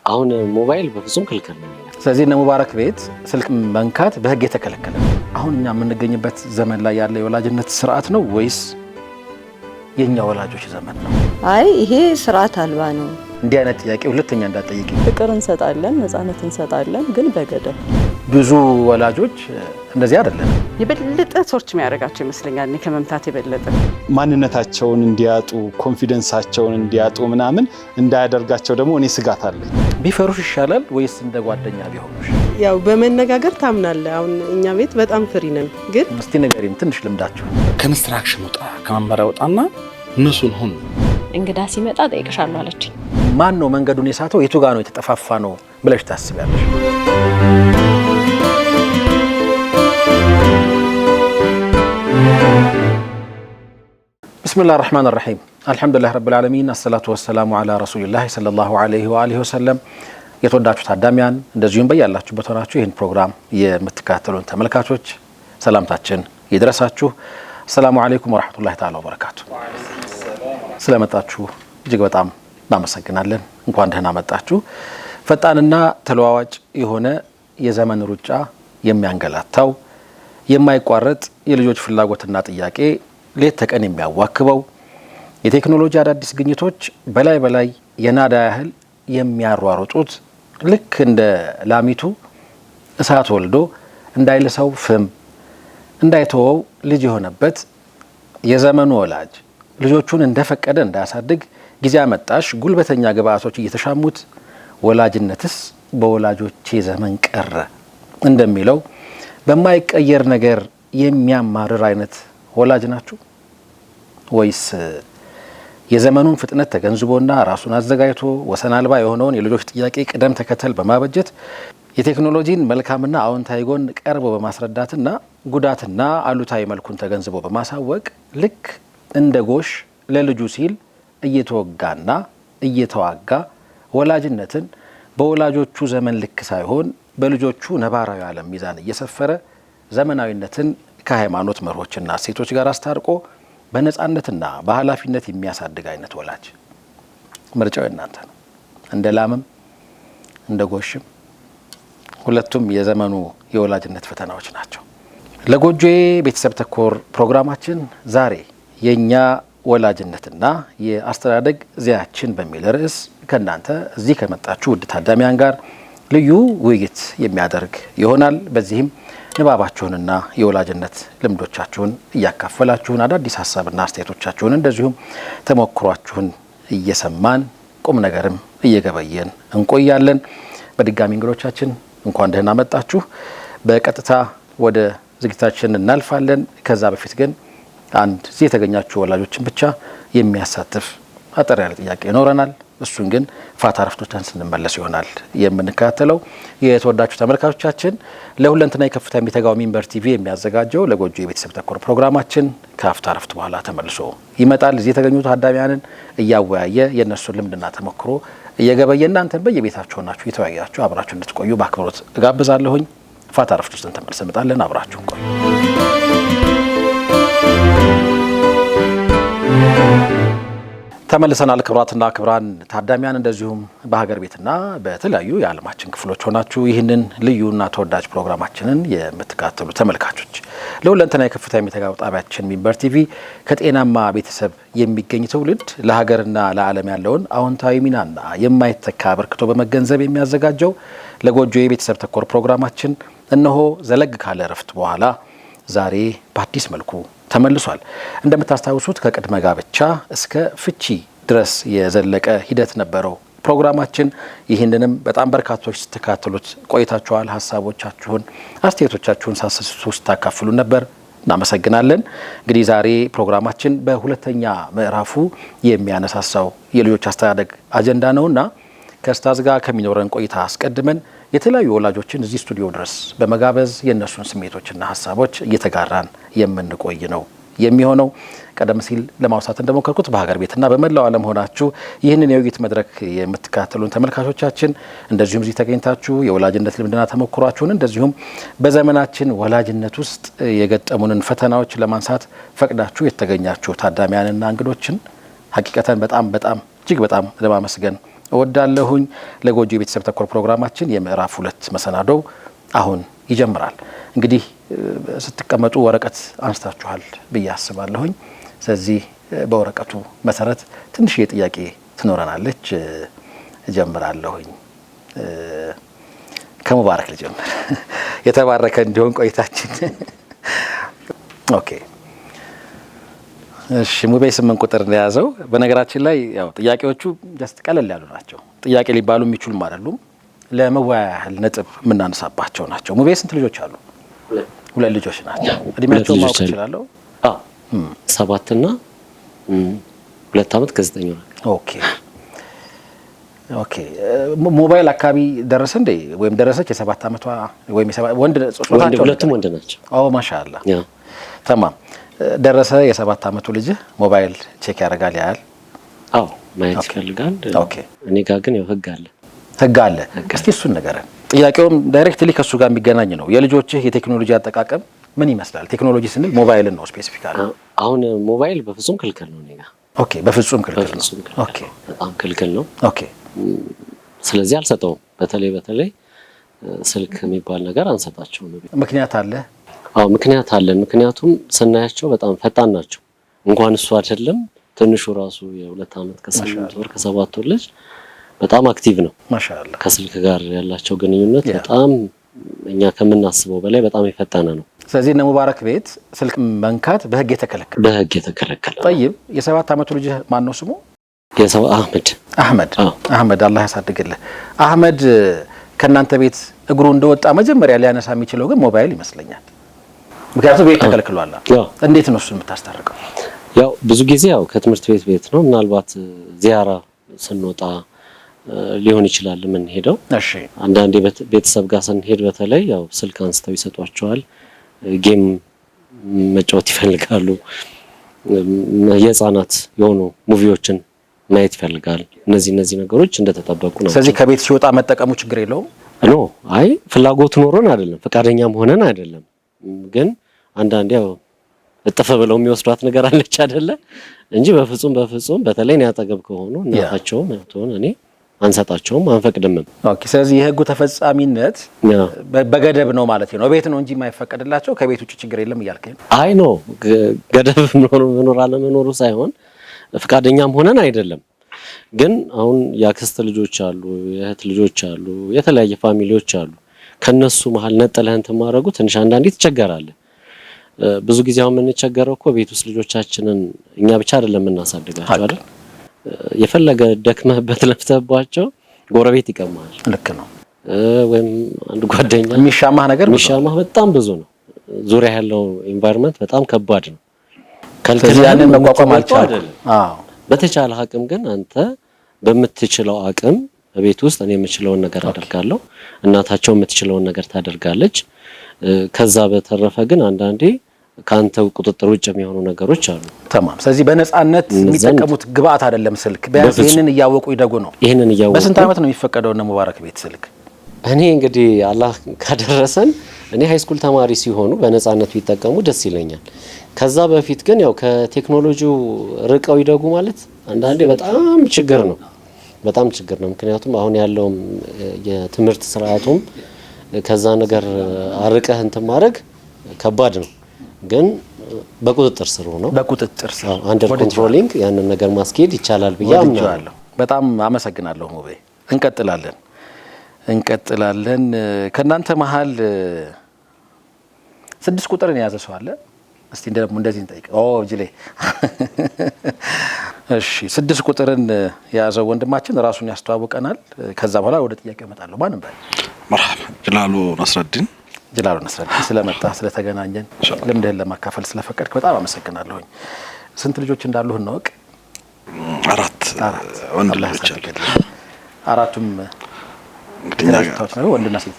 አሁን ሞባይል በፍጹም ክልክል ነው። ስለዚህ እነ ሙባረክ ቤት ስልክ መንካት በህግ የተከለከለ ነው። አሁን እኛ የምንገኝበት ዘመን ላይ ያለ የወላጅነት ስርዓት ነው ወይስ የኛ ወላጆች ዘመን ነው? አይ ይሄ ስርዓት አልባ ነው። እንዲህ አይነት ጥያቄ ሁለተኛ እንዳትጠይቂ። ፍቅር እንሰጣለን፣ ነፃነት እንሰጣለን፣ ግን በገደብ። ብዙ ወላጆች እንደዚህ አይደለም። የበለጠ ቶርች የሚያደርጋቸው ይመስለኛል እኔ ከመምታት የበለጠ ማንነታቸውን እንዲያጡ ኮንፊደንሳቸውን እንዲያጡ ምናምን እንዳያደርጋቸው ደግሞ እኔ ስጋት አለኝ። ቢፈሩሽ ይሻላል ወይስ እንደ ጓደኛ ቢሆኑሽ? ያው በመነጋገር ታምናለህ። አሁን እኛ ቤት በጣም ፍሪ ነን። ግን እስቲ ንገሪን ትንሽ ልምዳችሁ። ከኢንስትራክሽን ወጣ ከመመሪያ ወጣና ንሱን ሁን። እንግዳ ሲመጣ ጠይቅሻለሁ አለችኝ። ማን ነው መንገዱን የሳተው? የቱ ጋር ነው የተጠፋፋ ነው ብለሽ ታስቢያለሽ? ብስሚላህ الرحمن الرحيم الحمد لله رب العالمين الصلاة والسلام على رسول الله صلى الله عليه وآله وسلم የተወዳችሁ ታዳሚያን እንደዚሁም በያላችሁበት ሆናችሁ ይህን ፕሮግራም የምትከታተሉን ተመልካቾች ሰላምታችን ይድረሳችሁ። ሰላም አለይኩም ወራህመቱላሂ ተዓላ ወበረካቱ። ስለመጣችሁ እጅግ በጣም እናመሰግናለን። እንኳን ደህና መጣችሁ። ፈጣንና ተለዋዋጭ የሆነ የዘመን ሩጫ የሚያንገላታው የማይቋረጥ የልጆች ፍላጎትና ጥያቄ ሌት ተቀን የሚያዋክበው የቴክኖሎጂ አዳዲስ ግኝቶች በላይ የናዳ ያህል የሚያሯሩጡት ልክ እንደ ላሚቱ እሳት ወልዶ እንዳይልሰው ፍም እንዳይተወው ልጅ የሆነበት የዘመኑ ወላጅ ልጆቹን እንደፈቀደ እንዳያሳድግ ጊዜ አመጣሽ ጉልበተኛ ግብአቶች እየተሻሙት ወላጅነትስ በወላጆቼ ዘመን ቀረ እንደሚለው በማይቀየር ነገር የሚያማርር አይነት ወላጅ ናችሁ ወይስ የዘመኑን ፍጥነት ተገንዝቦና ራሱን አዘጋጅቶ ወሰን አልባ የሆነውን የልጆች ጥያቄ ቅደም ተከተል በማበጀት የቴክኖሎጂን መልካምና አዎንታዊ ጎን ቀርቦ በማስረዳትና ጉዳትና አሉታዊ መልኩን ተገንዝቦ በማሳወቅ ልክ እንደ ጎሽ ለልጁ ሲል እየተወጋና እየተዋጋ ወላጅነትን በወላጆቹ ዘመን ልክ ሳይሆን በልጆቹ ነባራዊ ዓለም ሚዛን እየሰፈረ ዘመናዊነትን ከሃይማኖት መርሆችና እሴቶች ጋር አስታርቆ በነፃነትና በኃላፊነት የሚያሳድግ አይነት ወላጅ ምርጫው እናንተ ነው። እንደ ላምም እንደ ጎሽም ሁለቱም የዘመኑ የወላጅነት ፈተናዎች ናቸው። ለጎጆዬ ቤተሰብ ተኮር ፕሮግራማችን ዛሬ የኛ ወላጅነትና የአስተዳደግ ዘያችን በሚል ርዕስ ከእናንተ እዚህ ከመጣችሁ ውድ ታዳሚያን ጋር ልዩ ውይይት የሚያደርግ ይሆናል። በዚህም ንባባችሁንና የወላጅነት ልምዶቻችሁን እያካፈላችሁን አዳዲስ ሀሳብና አስተያየቶቻችሁን እንደዚሁም ተሞክሯችሁን እየሰማን ቁም ነገርም እየገበየን እንቆያለን። በድጋሚ እንግዶቻችን እንኳን ደህና መጣችሁ። በቀጥታ ወደ ዝግጅታችን እናልፋለን። ከዛ በፊት ግን አንድ እዚህ የተገኛችሁ ወላጆችን ብቻ የሚያሳትፍ አጠር ያለ ጥያቄ ይኖረናል። እሱን ግን ፋታ ረፍቶችን ስንመለስ ይሆናል የምንከታተለው። የተወዳችሁ ተመልካቾቻችን ለሁለንተናዊ ከፍታ የሚተጋው ሚንበር ቲቪ የሚያዘጋጀው ለጎጆ የቤተሰብ ተኮር ፕሮግራማችን ከአፍታ ረፍት በኋላ ተመልሶ ይመጣል። እዚህ የተገኙ ታዳሚያንን እያወያየ የእነሱን ልምድና ተሞክሮ እየገበየ እናንተን በየቤታችሁ ሆናችሁ እየተወያያችሁ አብራችሁ እንድትቆዩ በአክብሮት እጋብዛለሁኝ። ፋታ ረፍት ውስጥ ተመልሰን እንመጣለን። አብራችሁን ቆዩ። ተመልሰናል። ክብራትና ክብራን ታዳሚያን እንደዚሁም በሀገር ቤትና በተለያዩ የዓለማችን ክፍሎች ሆናችሁ ይህንን ልዩና ተወዳጅ ፕሮግራማችንን የምትከታተሉ ተመልካቾች ለሁለንተናዊ ከፍታ የሚተጋው ጣቢያችን ሚንበር ቲቪ ከጤናማ ቤተሰብ የሚገኝ ትውልድ ለሀገርና ለዓለም ያለውን አዎንታዊ ሚናና የማይተካ አበርክቶ በመገንዘብ የሚያዘጋጀው ለጎጆ የቤተሰብ ተኮር ፕሮግራማችን እነሆ ዘለግ ካለ እረፍት በኋላ ዛሬ በአዲስ መልኩ ተመልሷል። እንደምታስታውሱት ከቅድመ ጋብቻ እስከ ፍቺ ድረስ የዘለቀ ሂደት ነበረው ፕሮግራማችን። ይህንንም በጣም በርካቶች ስትከታተሉት ቆይታችኋል። ሀሳቦቻችሁን፣ አስተያየቶቻችሁን ሳትሰስቱ ስታካፍሉ ነበር። እናመሰግናለን። እንግዲህ ዛሬ ፕሮግራማችን በሁለተኛ ምዕራፉ የሚያነሳሳው የልጆች አስተዳደግ አጀንዳ ነውና ከኡስታዝ ጋር ከሚኖረን ቆይታ አስቀድመን የተለያዩ ወላጆችን እዚህ ስቱዲዮ ድረስ በመጋበዝ የእነሱን ስሜቶችና ሀሳቦች እየተጋራን የምንቆይ ነው የሚሆነው። ቀደም ሲል ለማውሳት እንደሞከርኩት በሀገር ቤትና በመላው ዓለም ሆናችሁ ይህንን የውይይት መድረክ የምትከታተሉን ተመልካቾቻችን እንደዚሁም እዚህ ተገኝታችሁ የወላጅነት ልምድና ተሞክሯችሁን እንደዚሁም በዘመናችን ወላጅነት ውስጥ የገጠሙንን ፈተናዎች ለማንሳት ፈቅዳችሁ የተገኛችሁ ታዳሚያንና እንግዶችን ሀቂቀተን በጣም እጅግ በጣም ለማመስገን እወዳለሁኝ። ለጎጆ የቤተሰብ ተኮር ፕሮግራማችን የምዕራፍ 2 መሰናዶው አሁን ይጀምራል። እንግዲህ ስትቀመጡ ወረቀት አንስታችኋል ብዬ አስባለሁኝ። ስለዚህ በወረቀቱ መሰረት ትንሽ የጥያቄ ትኖረናለች። እጀምራለሁኝ። ከሙባረክ ልጀምር። የተባረከ እንዲሆን ቆይታችን። ኦኬ እሺ፣ ሙቤ 8 ቁጥር እንደያዘው። በነገራችን ላይ ያው ጥያቄዎቹ ጀስት ቀለል ያሉ ናቸው። ጥያቄ ሊባሉ የሚችሉም አይደሉም። ለመወያያ ያህል ነጥብ የምናነሳባቸው ናቸው። ሙቤ ስንት ልጆች አሉ? 2 ልጆች ናቸው። እድሜያቸውን ማወቅ እችላለሁ? 7 እና 2 ዓመት ከ9 ወር። ኦኬ ኦኬ። ሞባይል አካባቢ ደረሰ እንዴ? ወይም ደረሰች? የ7 ዓመቷ ወይም ወንድ ጾታቸው? ሁለቱም ወንድ ናቸው። ማሻአላ ተማም። ደረሰ የ7 ዓመቱ ልጅ ሞባይል ቼክ ያደርጋል ያያል? ማየት ይፈልጋል። ኦኬ። እኔ ጋር ግን ያው ህግ አለ። እስቲ እሱን ነገረን። ጥያቄውም ዳይሬክትሊ ከሱ ጋር የሚገናኝ ነው። የልጆችህ የቴክኖሎጂ አጠቃቀም ምን ይመስላል? ቴክኖሎጂ ስንል ሞባይልን ነው ስፔሲፊካሊ። አሁን ሞባይል በፍጹም ክልክል ነው እኔ ጋር። ኦኬ። በፍጹም ክልክል ነው። ኦኬ። በጣም ክልክል ነው። ኦኬ። ስለዚህ አልሰጠውም። በተለይ ስልክ የሚባል ነገር አንሰጣቸውም። ምክንያት አለ? ምክንያት አለን። ምክንያቱም ስናያቸው በጣም ፈጣን ናቸው። እንኳን እሱ አይደለም ትንሹ ራሱ የ2 ዓመት ከ8 ወር ከ7 ወር ልጅ በጣም አክቲቭ ነው። ማሻአላ። ከስልክ ጋር ያላቸው ግንኙነት በጣም እኛ ከምናስበው በላይ በጣም የፈጠነ ነው። ስለዚህ እነ ሙባረክ ቤት ስልክ መንካት በህግ የተከለከለ። ጠይብ፣ የ7 ዓመቱ ልጅ ማን ነው ስሙ? አህመድ አላህ ያሳድግልህ። አህመድ ከእናንተ ቤት እግሩ እንደወጣ መጀመሪያ ሊያነሳ የሚችለው ግን ሞባይል ይመስለኛል። ምክንያቱም ቤት ተከልክሏል። እንዴት ነው እሱን የምታስታርቀው? ያው ብዙ ጊዜ ያው ከትምህርት ቤት ነው፣ ምናልባት ዚያራ ስንወጣ ሊሆን ይችላል የምንሄደው። እሺ። አንዳንዴ ቤተሰብ ጋር ስንሄድ በተለይ ያው ስልክ አንስተው ይሰጧቸዋል። ጌም መጫወት ይፈልጋሉ። የህፃናት የሆኑ ሙቪዎችን ማየት ይፈልጋል። እነዚህ ነገሮች እንደተጠበቁ ነው። ስለዚህ ከቤት ሲወጣ መጠቀሙ ችግር የለውም? አይ ፍላጎቱ ኖሮን አይደለም፣ ፈቃደኛም ሆነን አይደለም። ግን አንዳንዴ ያው እጥፍ ብለው የሚወስዷት ነገር አለች አይደለ? እንጂ በፍጹም በተለይ ነው ያጠገብ ከሆኑ እናታቸውም ያውተውን እኔ አንሰጣቸውም አንፈቅድምም። ኦኬ። ስለዚህ የህጉ ተፈጻሚነት በገደብ ነው ማለት ነው። ቤት ነው እንጂ የማይፈቀድላቸው ከቤት ውጭ ችግር የለም እያልከኝ? አይ ገደብ መኖር አለመኖሩ ሳይሆን ፍቃደኛም ሆነን አይደለም። ግን አሁን የአክስት ልጆች አሉ፣ የእህት ልጆች አሉ፣ የተለያየ ፋሚሊዎች አሉ። ከነሱ መሀል ነጥለህ እንትን ማድረጉ ትንሽ አንዳንዴ ትቸገራለህ። ብዙ ጊዜ አሁን የምንቸገረው እኮ ቤት ውስጥ ልጆቻችንን እኛ ብቻ አይደለም የምናሳድጋቸው አይደል? የፈለገ ደክመህበት ለፍተህባቸው ጎረቤት ይቀማል። ልክ ነው። ወይም አንድ ጓደኛ የሚሻማህ በጣም ብዙ ነው። ዙሪያ ያለው ኤንቫይሮንመንት በጣም ከባድ ነው። ያንን መቋቋም አልቻልኩም። በተቻለ አቅም ግን አንተ በምትችለው አቅም በቤት ውስጥ እኔ የምችለውን ነገር አደርጋለሁ፣ እናታቸው የምትችለውን ነገር ታደርጋለች። ከዛ በተረፈ ግን አንዳንዴ ካንተው ቁጥጥር ውጭ የሚሆኑ ነገሮች አሉ። ተማም። ስለዚህ በነጻነት የሚጠቀሙት ግብአት አይደለም ስልክ። ቢያንስ ይሄንን እያወቁ ይደጉ ነው። በስንት ዓመት ነው የሚፈቀደው እነ ሙባረክ ቤት ስልክ? እኔ እንግዲህ አላህ ካደረሰን እኔ ሃይስኩል ተማሪ ሲሆኑ በነጻነት ቢጠቀሙ ደስ ይለኛል። ከዛ በፊት ግን ያው ከቴክኖሎጂው ርቀው ይደጉ ማለት አንዳንዴ በጣም ችግር ነው። ምክንያቱም አሁን ያለው የትምህርት ስርዓቱም ከዛ ነገር አርቀህ እንትን ማድረግ ከባድ ነው። ግን በቁጥጥር ስር ነው። አንደር ኮንትሮሊንግ ያንን ነገር ማስኬድ ይቻላል ብዬ አምናለሁ። በጣም አመሰግናለሁ ሙቤ። እንቀጥላለን። ከናንተ መሀል 6 ቁጥርን የያዘ ሰው አለ? እስቲ እንደዚህ እንጠይቅ። ጅሌ እሺ፣ 6 ቁጥርን የያዘው ወንድማችን ራሱን ያስተዋውቀናል። ከዛ በኋላ ወደ ጥያቄው እመጣለሁ። ማንም ባይ መርሐባ። ጀላሉ ነስረዲን ስለመጣ ስለተገናኘን ልምድህን ለማካፈል ስለፈቀድክ በጣም አመሰግናለሁኝ። ስንት ልጆች እንዳሉህ እንወቅ? 4 ወንድ ልጆች አሉ። 4ቱም እንግዲህ ወንድና ሴት?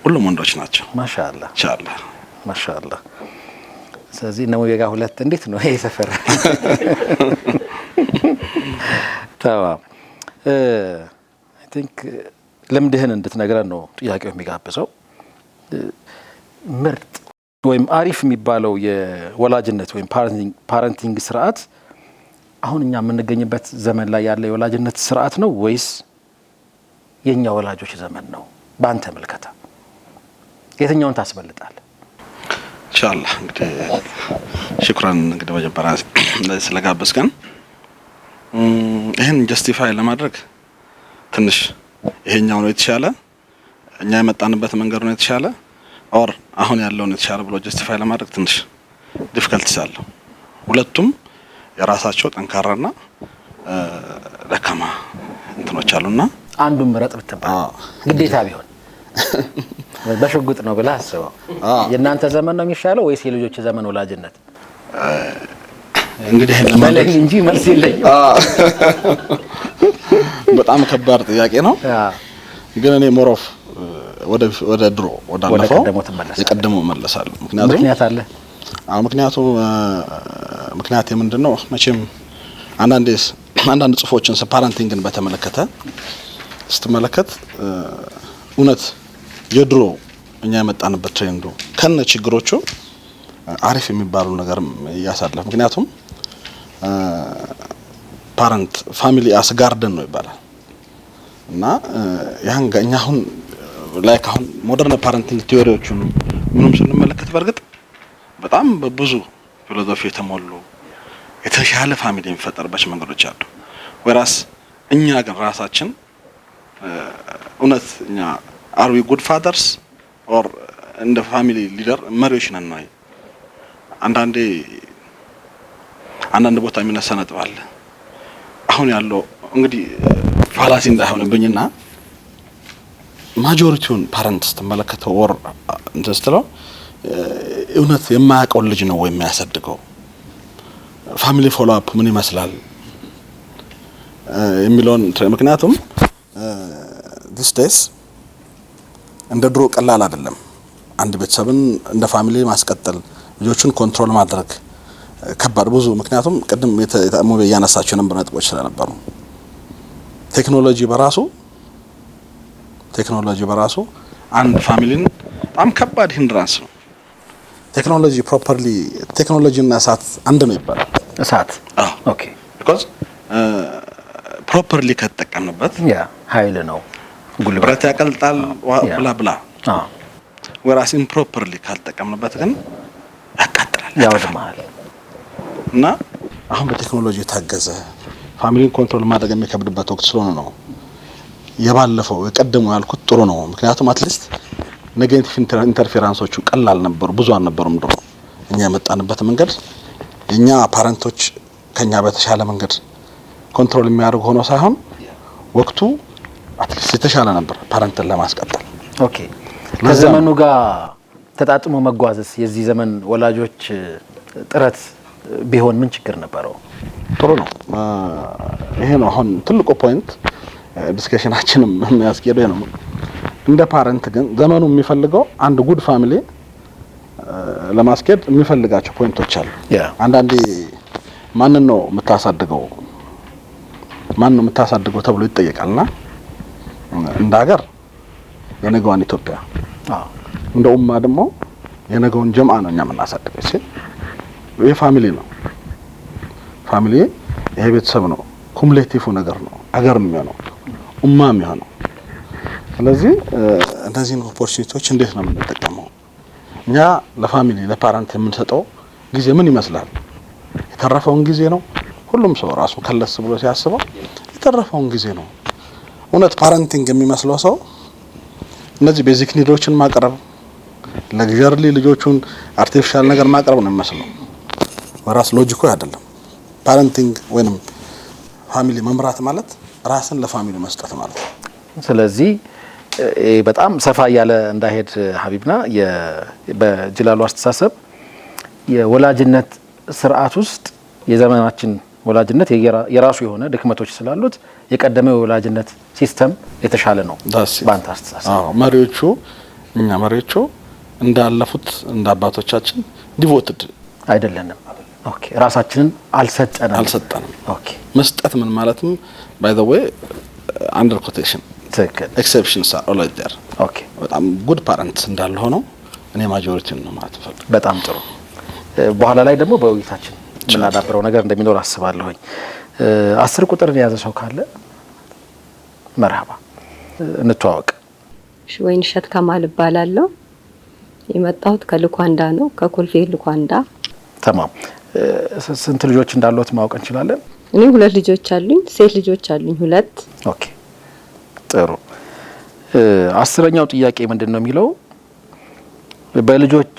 ሁሉም ወንዶች ናቸው። ማሻአላህ። ስለዚህ ነው የጋ 2 እንዴት ነው ይሄ ሰፈር? ተማም። አይ ቲንክ ልምድህን እንድትነግረን ነው ጥያቄው የሚጋብዘው። ምርጥ ወይም አሪፍ የሚባለው የወላጅነት ወይም ፓረንቲንግ ስርዓት አሁን እኛ የምንገኝበት ዘመን ላይ ያለ የወላጅነት ስርዓት ነው ወይስ የኛ ወላጆች ዘመን ነው ባንተ መልከታ? የትኛውን ታስበልጣል? ኢንሻአላህ እንግዲህ ሽክራን እንግዲህ መጀመሪያ ስለጋበዝከን ይሄን ጀስቲፋይ ለማድረግ ትንሽ ይሄኛው ነው የተሻለ እኛ የመጣንበት መንገድ ነው የተሻለ ኦር አሁን ያለው ነው የተሻለ ብሎ ጀስቲፋይ ለማድረግ ትንሽ ዲፊካልቲስ አለው። ሁለቱም የራሳቸው ጠንካራና ደካማ እንትኖች አሉና አንዱን ምረጥ ብትባል ግዴታ ቢሆን በሽጉጥ ነው ብለህ አስበው። የእናንተ ዘመን ነው የሚሻለው ወይስ የልጆች ዘመን ወላጅነት? እንግዲህ ለማለት እንጂ መልስ የለኝም። በጣም ከባድ ጥያቄ ነው። ግን እኔ ሞሮፍ ወደ ድሮ ወደ አለፈው የቀደመው መለሳለሁ። ምክንያት አለ። ምክንያት ምንድነው? መቼም አንዳንድ ጽፎችን ፓረንቲንግን በተመለከተ ስትመለከት እውነት የድሮ እኛ የመጣንበት ትሬንዱ ከነ ችግሮቹ አሪፍ የሚባሉ ነገር ያሳለፈ። ምክንያቱም ፓረንት ፋሚሊ አስ ጋርደን ነው ይባላል እና ያን ጋኛ አሁን ላይክ አሁን ሞደርን ፓረንቲንግ ቲዮሪዎቹን ምንም ስንመለከት በርግጥ በጣም በብዙ ፊሎሶፊ የተሞሉ የተሻለ ፋሚሊ የሚፈጠርባቸው መንገዶች አሉ። ወራስ እኛ ግን ራሳችን እውነት እኛ are we good fathers or እንደ ፋሚሊ ሊደር መሪዎች ነን ነው? አንዳንድ ቦታ የሚነሳ ነጥብ አለ። አሁን ያለው እንግዲህ ፋላሲ እንዳይሆንብኝና ማጆሪቲውን ፓረንትስ ተመለከተው ወር እንተስተለው እውነት የማያውቀው ልጅ ነው ወይ የሚያሳድገው? ፋሚሊ ፎሎ አፕ ምን ይመስላል የሚለውን ምክንያቱም these days እንደ ድሮ ቀላል አይደለም። አንድ ቤተሰብን እንደ ፋሚሊ ማስቀጠል ልጆቹን ኮንትሮል ማድረግ ከባድ ብዙ ምክንያቱም ቀደም የተአሙ ያነሳቸው ነበር ነጥቦች ስለነበሩ ቴክኖሎጂ በራሱ አንድ ፋሚሊን በጣም ከባድ ሂንድራንስ ነው። ቴክኖሎጂና እሳት አንድ ነው ይባላል። እሳት ኦኬ because ፕሮፐርሊ ከተጠቀምንበት ያ ኃይል ነው ጉልበት ያቀልጣል ብላ ብላ ወራስ ኢምፕሮፐርሊ ካልተጠቀምንበት ግን ያቃጥላል ያወድማል። እና አሁን በቴክኖሎጂ የታገዘ ፋሚሊን ኮንትሮል ማድረግ የሚከብድበት ወቅት ስለሆነ ነው የባለፈው የቀደመው ያልኩት ጥሩ ነው። ምክንያቱም አትሊስት ኔጌቲቭ ኢንተርፌረንሶቹ ቀላል ነበሩ፣ ብዙ አልነበሩም ድሮ። እኛ የመጣንበት መንገድ እኛ ፓረንቶች ከኛ በተሻለ መንገድ ኮንትሮል የሚያደርጉ ሆኖ ሳይሆን ወቅቱ አትሊስት የተሻለ ነበር ፓረንትን ለማስቀጠል። ኦኬ ከዘመኑ ጋር ተጣጥሞ መጓዝስ የዚህ ዘመን ወላጆች ጥረት ቢሆን ምን ችግር ነበረው? ጥሩ ነው። ይሄ ነው አሁን ትልቁ ፖይንት ዲስከሽናችንም የሚያስኬደው ነው። እንደ ፓረንት ግን ዘመኑ የሚፈልገው አንድ ጉድ ፋሚሊ ለማስኬድ የሚፈልጋቸው ፖይንቶች አሉ። አንዳንዴ ማንን ነው የምታሳድገው ተብሎ ይጠየቃልና እንደ ሀገር የነገዋን ኢትዮጵያ እንደ ኡማ ደግሞ የነገውን ጀምዓ ነው እኛ የምናሳድገው። እሺ ይሄ ፋሚሊ ነው። ፋሚሊ ይሄ ቤተሰብ ነው። ኩሙሌቲቭ ነገር ነው አገር የሚሆነው ኡማ የሚሆነው። ስለዚህ እነዚህን ኦፖርቹኒቲዎች እንዴት ነው የምንጠቀመው? እኛ ለፋሚሊ ለፓረንት የምንሰጠው ጊዜ ምን ይመስላል? የተረፈውን ጊዜ ነው? ሁሉም ሰው ራሱ ከለስ ብሎ ሲያስበው የተረፈውን ጊዜ ነው። እውነት ፓረንቲንግ የሚመስለው ሰው እነዚህ ቤዚክ ኒዶችን ማቅረብ ለግዠርሊ ልጆቹን አርቲፊሻል ነገር ማቅረብ ነው የሚመስለው። ወራስ ሎጂኩ አይደለም። ፓረንቲንግ ወይንም ፋሚሊ መምራት ማለት ራስን ለፋሚሊ መስጠት ማለት ነው። ስለዚህ በጣም ሰፋ ያለ እንዳይሄድ ሀቢብና በጅላሉ አስተሳሰብ የወላጅነት ስርዓት ውስጥ የዘመናችን ወላጅነት የራሱ የሆነ ድክመቶች ስላሉት የቀደመው የወላጅነት ሲስተም የተሻለ ነው ባንተ አስተሳሰብ? አዎ መሪዎቹ እንዳለፉት እንደ አባቶቻችን ዲቮትድ አይደለንም። ኦኬ ራሳችንን አልሰጠንም። ኦኬ መስጠት ምን ማለትም ባይ ዘ ዌይ አንደር ኮቴሽን ኤክሰፕሽንስ አር ኦል ዜር። ኦኬ በጣም ጉድ ፓረንትስ እንዳለ ሆነው እኔ ማጆሪቲን ነው ማለት ፈልግ። በጣም ጥሩ። በኋላ ላይ ደግሞ በውይይታችን ምናዳብረው ነገር እንደሚኖር አስባለሁኝ። 10 ቁጥርን የያዘ ሰው ካለ መርሃባ። እንተዋወቅ። ወይንሸት ከማል እባላለሁ። የመጣሁት ከልኳንዳ ነው፣ ከኮልፌ ልኳንዳ። ተማም ስንት ልጆች እንዳሉት ማወቅ እንችላለን? እኔ 2 ልጆች አሉኝ፣ ሴት ልጆች አሉኝ 2። ኦኬ ጥሩ። 10ኛው ጥያቄ ምንድነው የሚለው በልጆች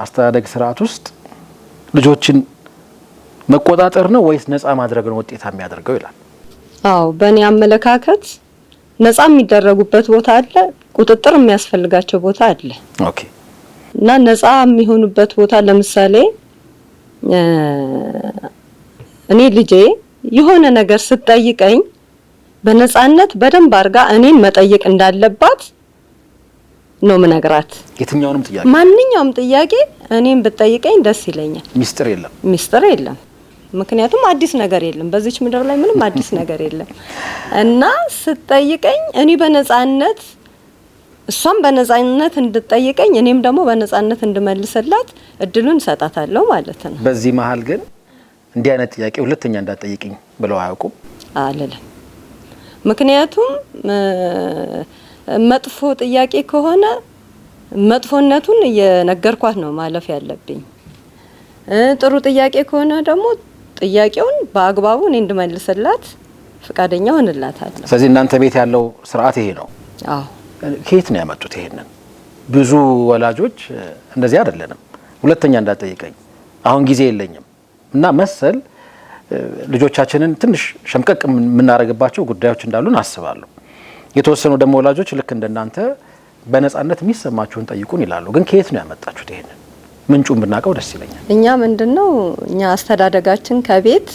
አስተዳደግ ስርዓት ውስጥ ልጆችን መቆጣጠር ነው ወይስ ነፃ ማድረግ ነው ውጤታማ የሚያደርገው ይላል። አዎ በእኔ አመለካከት ነፃ የሚደረጉበት ቦታ አለ፣ ቁጥጥር የሚያስፈልጋቸው ቦታ አለ። ኦኬ እና ነፃ የሚሆኑበት ቦታ ለምሳሌ እኔ ልጄ የሆነ ነገር ስትጠይቀኝ በነፃነት በደንብ አድርጋ እኔን መጠየቅ እንዳለባት ነው ምነግራት። የትኛውንም ጥያቄ ማንኛውም ጥያቄ እኔን ብትጠይቀኝ ደስ ይለኛል። ሚስጥር የለም። ምክንያቱም አዲስ ነገር የለም፣ በዚች ምድር ላይ ምንም አዲስ ነገር የለም። እና ስትጠይቀኝ እኔ በነፃነት እሷም በነፃነት እንድትጠይቀኝ እኔም ደግሞ በነፃነት እንድመልስላት እድሉን ሰጣታለሁ ማለት ነው። በዚህ መሀል ግን እንዲህ አይነት ጥያቄ ሁለተኛ እንዳትጠይቅኝ ብለው አያውቁም? አልልም። ምክንያቱም መጥፎ ጥያቄ ከሆነ መጥፎነቱን እየነገርኳት ነው ማለፍ ያለብኝ። ጥሩ ጥያቄ ከሆነ ደግሞ ጥያቄውን በአግባቡ እኔ እንድመልስላት ፍቃደኛ ሆንላታለሁ። ስለዚህ እናንተ ቤት ያለው ስርዓት ይሄ ነው? አዎ። ከየት ነው ያመጡት ይሄንን? ብዙ ወላጆች እንደዚህ አይደለንም፣ ሁለተኛ እንዳትጠይቀኝ፣ አሁን ጊዜ የለኝም እና መሰል ልጆቻችንን ትንሽ ሸምቀቅ የምናደርግባቸው ጉዳዮች እንዳሉን አስባለሁ። የተወሰኑ ደግሞ ወላጆች ልክ እንደናንተ በነፃነት የሚሰማችሁን ጠይቁን ይላሉ። ግን ከየት ነው ያመጣችሁት ይሄንን? ምንጩን ብናውቀው ደስ ይለኛል። እኛ ምንድነው እኛ አስተዳደጋችን ከቤት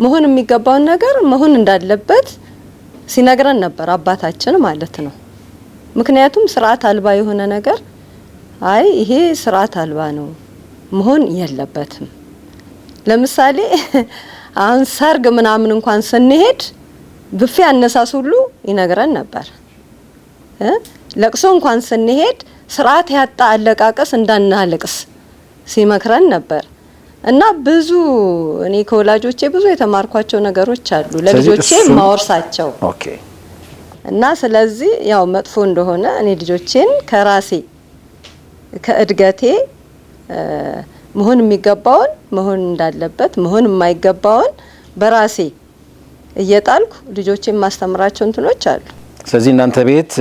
መሆን የሚገባውን ነገር መሆን እንዳለበት ሲነግረን ነበር አባታችን ማለት ነው። ምክንያቱም ስርዓት አልባ የሆነ ነገር አይ ይሄ ስርዓት አልባ ነው መሆን የለበትም። ለምሳሌ አሁን ሰርግ ምናምን እንኳን ስንሄድ ብፌ አነሳስ ሁሉ ይነግረን ነበር። ለቅሶ እንኳን ስንሄድ ስርዓት ያጣ አለቃቀስ እንዳናለቅስ ሲመክረን ነበር። እና ብዙ እኔ ከወላጆቼ ብዙ የተማርኳቸው ነገሮች አሉ ለልጆቼ ማወርሳቸው። ኦኬ። እና ስለዚህ ያው መጥፎ እንደሆነ እኔ ልጆቼን ከራሴ ከእድገቴ መሆን የሚገባውን መሆን እንዳለበት መሆን የማይገባውን በራሴ እየጣልኩ ልጆቼን ማስተምራቸው እንትኖች አሉ። ስለዚህ እናንተ ቤት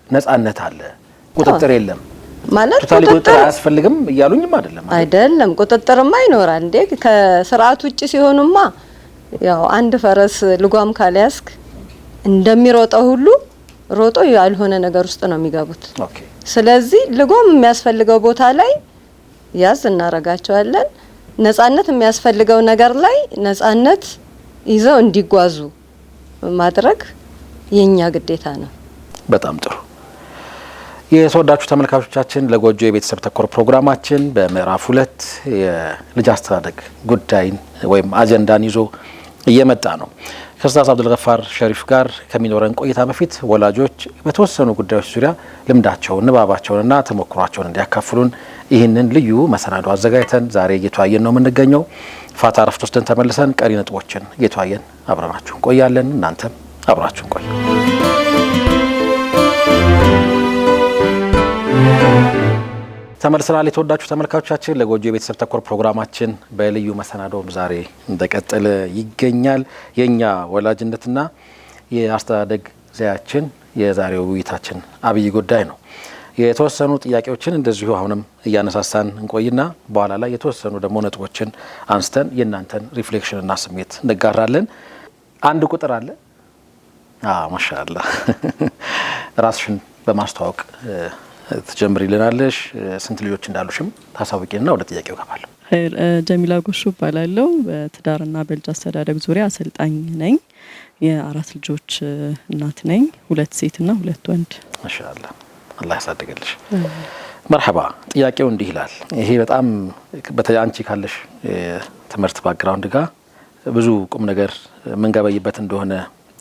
ነፃነት አለ፣ ቁጥጥር የለም ማለት ቁጥጥር አያስፈልግም እያሉኝም አይደለም። ቁጥጥርማ ይኖራል እንዴ። ከስርዓት ውጪ ሲሆኑማ ያው አንድ ፈረስ ልጓም ካልያዝክ እንደሚሮጠው ሁሉ ሮጦ ያልሆነ ነገር ውስጥ ነው የሚገቡት። ኦኬ። ስለዚህ ልጓም የሚያስፈልገው ቦታ ላይ ያዝ እናረጋቸዋለን። ነፃነት የሚያስፈልገው ነገር ላይ ነፃነት ይዘው እንዲጓዙ ማድረግ የኛ ግዴታ ነው። በጣም ጥሩ። የተወዳጁ ተመልካቾቻችን ለጎጆ የቤተሰብ ተኮር ፕሮግራማችን በምዕራፍ 2 የልጅ አስተዳደግ ጉዳይን ወይም አጀንዳን ይዞ እየመጣ ነው። ከኡስታዝ አብዱልገፋር ሸሪፍ ጋር ከሚኖረን ቆይታ በፊት ወላጆች በተወሰኑ ጉዳዮች ዙሪያ ልምዳቸውን፣ ንባባቸውንና ተሞክሯቸውን እንዲያካፍሉን ይህንን ልዩ መሰናዶ አዘጋጅተን ዛሬ እየተወያየን ነው የምንገኘው። ፋታ ረፍት ወስደን ተመልሰን ቀሪ ነጥቦችን እየተወያየን አብረናችሁ እንቆያለን። እናንተም አብራችሁን ቆዩ። ተመልሰናል። የተወዳችሁ ተመልካቾቻችን ለጎጆ የቤተሰብ ተኮር ፕሮግራማችን በልዩ መሰናዶም ዛሬ እንደቀጠለ ይገኛል። የኛ ወላጅነትና የአስተዳደግ ዘያችን የዛሬው ውይይታችን አብይ ጉዳይ ነው። የተወሰኑ ጥያቄዎችን እንደዚሁ አሁንም እያነሳሳን እንቆይና በኋላ ላይ የተወሰኑ ደግሞ ነጥቦችን አንስተን የእናንተን ሪፍሌክሽንና ስሜት እንጋራለን። አንድ ቁጥር አለ። ማሻአላህ ራስሽን በማስተዋወቅ ትጀምሪልናለሽ። ስንት ልጆች እንዳሉሽም ታሳውቂና ወደ ጥያቄው ገባለሁ። ጀሚላ ጎሹ እባላለሁ። በትዳርና በልጅ አስተዳደግ ዙሪያ አሰልጣኝ ነኝ። የ4 ልጆች እናት ነኝ። 2 ሴትና 2 ወንድ። ማሻአላህ አላህ ያሳድግልሽ። መርሐባ። ጥያቄው እንዲህ ይላል። ይሄ በጣም በተያንቺ ካለሽ ትምህርት ባክግራውንድ ጋር ብዙ ቁም ነገር መንገበይበት እንደሆነ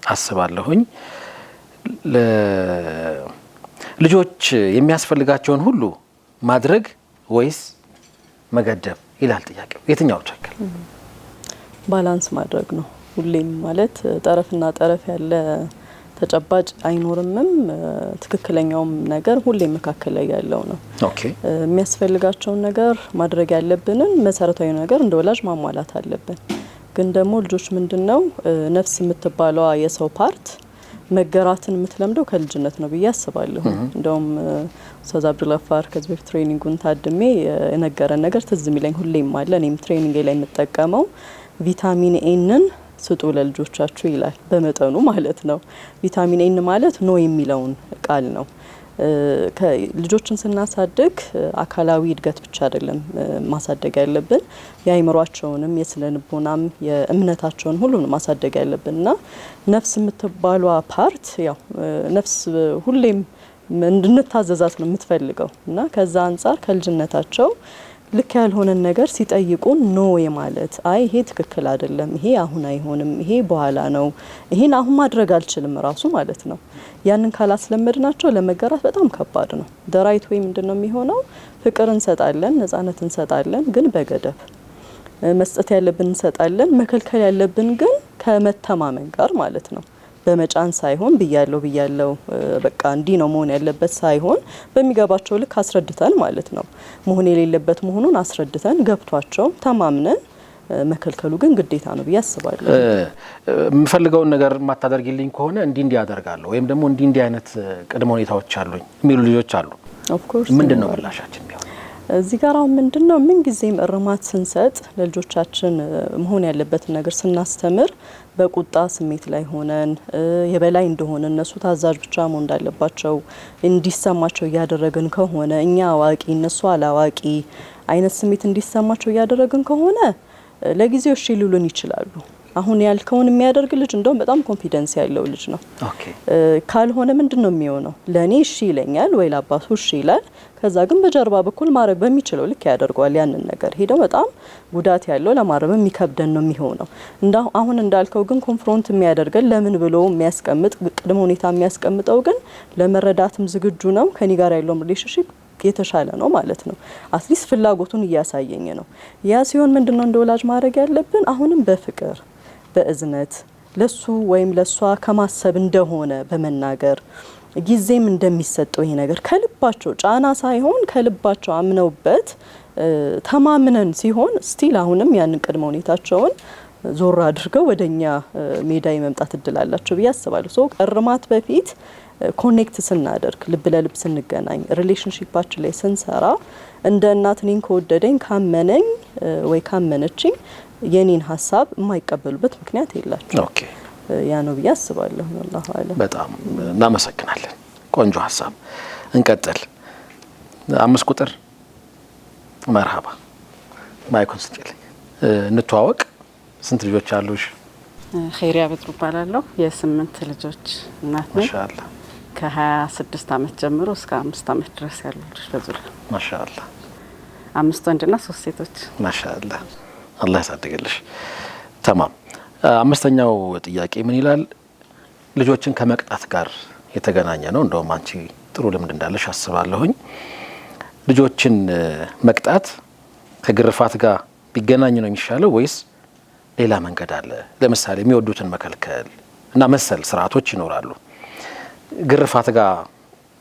አስባለሁኝ። ልጆች የሚያስፈልጋቸውን ሁሉ ማድረግ ወይስ መገደብ ይላል ጥያቄው። የትኛው ትክክል? ባላንስ ማድረግ ነው ሁሌም። ማለት ጠረፍና ጠረፍ ያለ ተጨባጭ አይኖርምም። ትክክለኛውም ነገር ሁሌ መካከል ላይ ያለው ነው። ኦኬ የሚያስፈልጋቸውን ነገር ማድረግ ያለብንን መሰረታዊ ነገር እንደ ወላጅ ማሟላት አለብን። ግን ደግሞ ልጆች ምንድነው ነፍስ የምትባለዋ የሰው ፓርት መገራትን የምትለምደው ከልጅነት ነው ብዬ አስባለሁ። እንደውም ኡስታዝ አብዱልገፋር ከዚህ በፊት ትሬኒንጉን ታድሜ የነገረን ነገር ትዝ የሚለኝ ሁሌም አለ። እኔም ትሬኒንግ ላይ የምጠቀመው ቪታሚን ኤንን ስጡ ለልጆቻችሁ ይላል። በመጠኑ ማለት ነው። ቪታሚን ኤን ማለት ኖ የሚለውን ቃል ነው። ልጆችን ስናሳድግ አካላዊ እድገት ብቻ አይደለም ማሳደግ ያለብን፣ የአይምሯቸውንም የስነልቦናም የእምነታቸውን ሁሉን ማሳደግ ያለብንና ነፍስ የምትባሏ ፓርት ያው ነፍስ ሁሌም እንድንታዘዛት ነው የምትፈልገው እና ከዛ አንጻር ከልጅነታቸው ልክ ያልሆነን ነገር ሲጠይቁን ኖ የማለት አይ ይሄ ትክክል አይደለም፣ ይሄ አሁን አይሆንም፣ ይሄ በኋላ ነው፣ ይሄን አሁን ማድረግ አልችልም ራሱ ማለት ነው። ያንን ካላስለመድናቸው ለመገራት በጣም ከባድ ነው። ደራይት ወይ ምንድነው የሚሆነው? ፍቅር እንሰጣለን፣ ነጻነት እንሰጣለን፣ ግን በገደብ መስጠት ያለብን እንሰጣለን። መከልከል ያለብን ግን ከመተማመን ጋር ማለት ነው። በመጫን ሳይሆን ብያለው በቃ እንዲህ ነው መሆን ያለበት ሳይሆን በሚገባቸው ልክ አስረድተን ማለት ነው። መሆን የሌለበት መሆኑን አስረድተን ገብቷቸው ተማምነን መከልከሉ ግን ግዴታ ነው ብዬ አስባለሁ። የምፈልገውን ነገር ማታደርጊልኝ ከሆነ እንዲህ ያደርጋለሁ ወይም ደግሞ እንዲህ አይነት ቅድመ ሁኔታዎች አሉኝ የሚሉ ልጆች አሉ። ኦፍ ኮርስ ምንድነው ምላሻችን ቢሆን? እዚህ ጋር አሁን ምንድነው ምን ጊዜም እርማት ስንሰጥ ለልጆቻችን መሆን ያለበትን ነገር ስናስተምር በቁጣ ስሜት ላይ ሆነን የበላይ እንደሆነ እነሱ ታዛዥ ብቻ መሆን እንዳለባቸው እንዲሰማቸው እያደረግን ከሆነ እኛ አዋቂ እነሱ አላዋቂ አይነት ስሜት እንዲሰማቸው እያደረግን ከሆነ ለጊዜው እሺ ሊሉን ይችላሉ። አሁን ያልከውን የሚያደርግ ልጅ እንደውም በጣም ኮንፊደንስ ያለው ልጅ ነው። ኦኬ ካልሆነ ምንድነው የሚሆነው? ለኔ እሺ ይለኛል ወይ ለአባቱ እሺ ይላል። ከዛ ግን በጀርባ በኩል ማድረግ በሚችለው ልክ ያደርገዋል ያንን ነገር። ሄደው በጣም ጉዳት ያለው ለማረም የሚከብደን ነው የሚሆነው። አሁን እንዳልከው ግን ኮንፍሮንት የሚያደርገን ለምን ብሎ የሚያስቀምጥ ቅድመ ሁኔታ የሚያስቀምጠው ግን ለመረዳትም ዝግጁ ነው። ከኔ ጋር ያለው ሪሌሽንሺፕ የተሻለ ነው ማለት ነው። አትሊስት ፍላጎቱን እያሳየኝ ነው። ያ ሲሆን ምንድነው እንደ ወላጅ ማድረግ ያለብን? አሁንም በፍቅር በእዝነት ለሱ ወይም ለሷ ከማሰብ እንደሆነ በመናገር ጊዜም እንደሚሰጠው ይሄ ነገር ከልባቸው ጫና ሳይሆን ከልባቸው አምነውበት ተማምነን ሲሆን ስቲል አሁንም ያንን ቅድመ ሁኔታቸውን ዞር አድርገው ወደኛ ሜዳ የመምጣት እድል አላቸው ብዬ አስባለሁ። ሶ እርማት በፊት ኮኔክት ስናደርግ ልብ ለልብ ስንገናኝ ሪሌሽንሺፓችን ላይ ስንሰራ እንደ እናት እኔን ከወደደኝ ካመነኝ ወይ ካመነችኝ የኔን ሀሳብ የማይቀበሉበት ምክንያት የላቸው። ኦኬ ያ ነው ብዬ አስባለሁ። والله አለ በጣም እናመሰግናለን። ቆንጆ ሀሳብ። እንቀጥል። 5 ቁጥር መርሃባ ማይኮን ስጪልኝ። እንተዋወቅ። ስንት ልጆች አሉሽ? ኸይሪያ በድሩ እባላለሁ። የ8 ልጆች እናት ነኝ። ማሻአላ ከ26 አመት ጀምሮ እስከ 5 አመት ድረስ ያሉ ልጆች በዙሪያ ማሻአላ 5 ወንድና 3 ሴቶች። ማሻአላ አላህ ያሳድግልሽ። ተማም 5ኛው ጥያቄ ምን ይላል? ልጆችን ከመቅጣት ጋር የተገናኘ ነው። እንደውም አንቺ ጥሩ ልምድ እንዳለሽ አስባለሁኝ። ልጆችን መቅጣት ከግርፋት ጋር ቢገናኝ ነው የሚሻለው ወይስ ሌላ መንገድ አለ? ለምሳሌ የሚወዱትን መከልከል እና መሰል ስርዓቶች ይኖራሉ። ግርፋት ጋር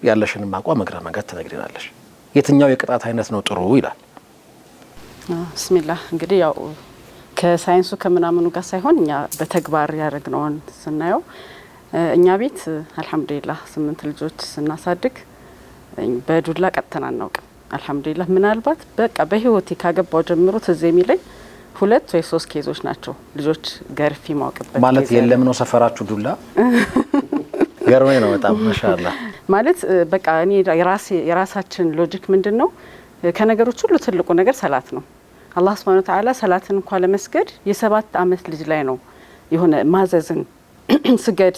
ያለሽን አቋም እግረ መንገድ ትነግሪናለሽ። የትኛው የቅጣት አይነት ነው ጥሩ ይላል? ብስሚላህ እንግዲህ ያው ከሳይንሱ ከምናምኑ ጋር ሳይሆን እኛ በተግባር ያደረግነውን ስናየው እኛ ቤት አልহামዱሊላህ 8 ልጆች ስናሳድግ በዱላ ቀጥተን አናውቅም። አልহামዱሊላህ ምናልባት በቃ በህይወቴ ካገባው ጀምሮ ትዝ የሚለኝ 2 ወይ 3 ኬዞች ናቸው ልጆች ገርፊ ማውቅበት ማለት የለም ነው ሰፈራችሁ ዱላ ገርመኝ ነው በጣም ማሻአላ። ማለት በቃ እኔ የራሳችን ሎጂክ ምንድነው ከነገሮች ሁሉ ትልቁ ነገር ሰላት ነው። አላህ Subhanahu Wa Ta'ala ሰላትን እንኳን ለመስገድ የ7 አመት ልጅ ላይ ነው የሆነ ማዘዝን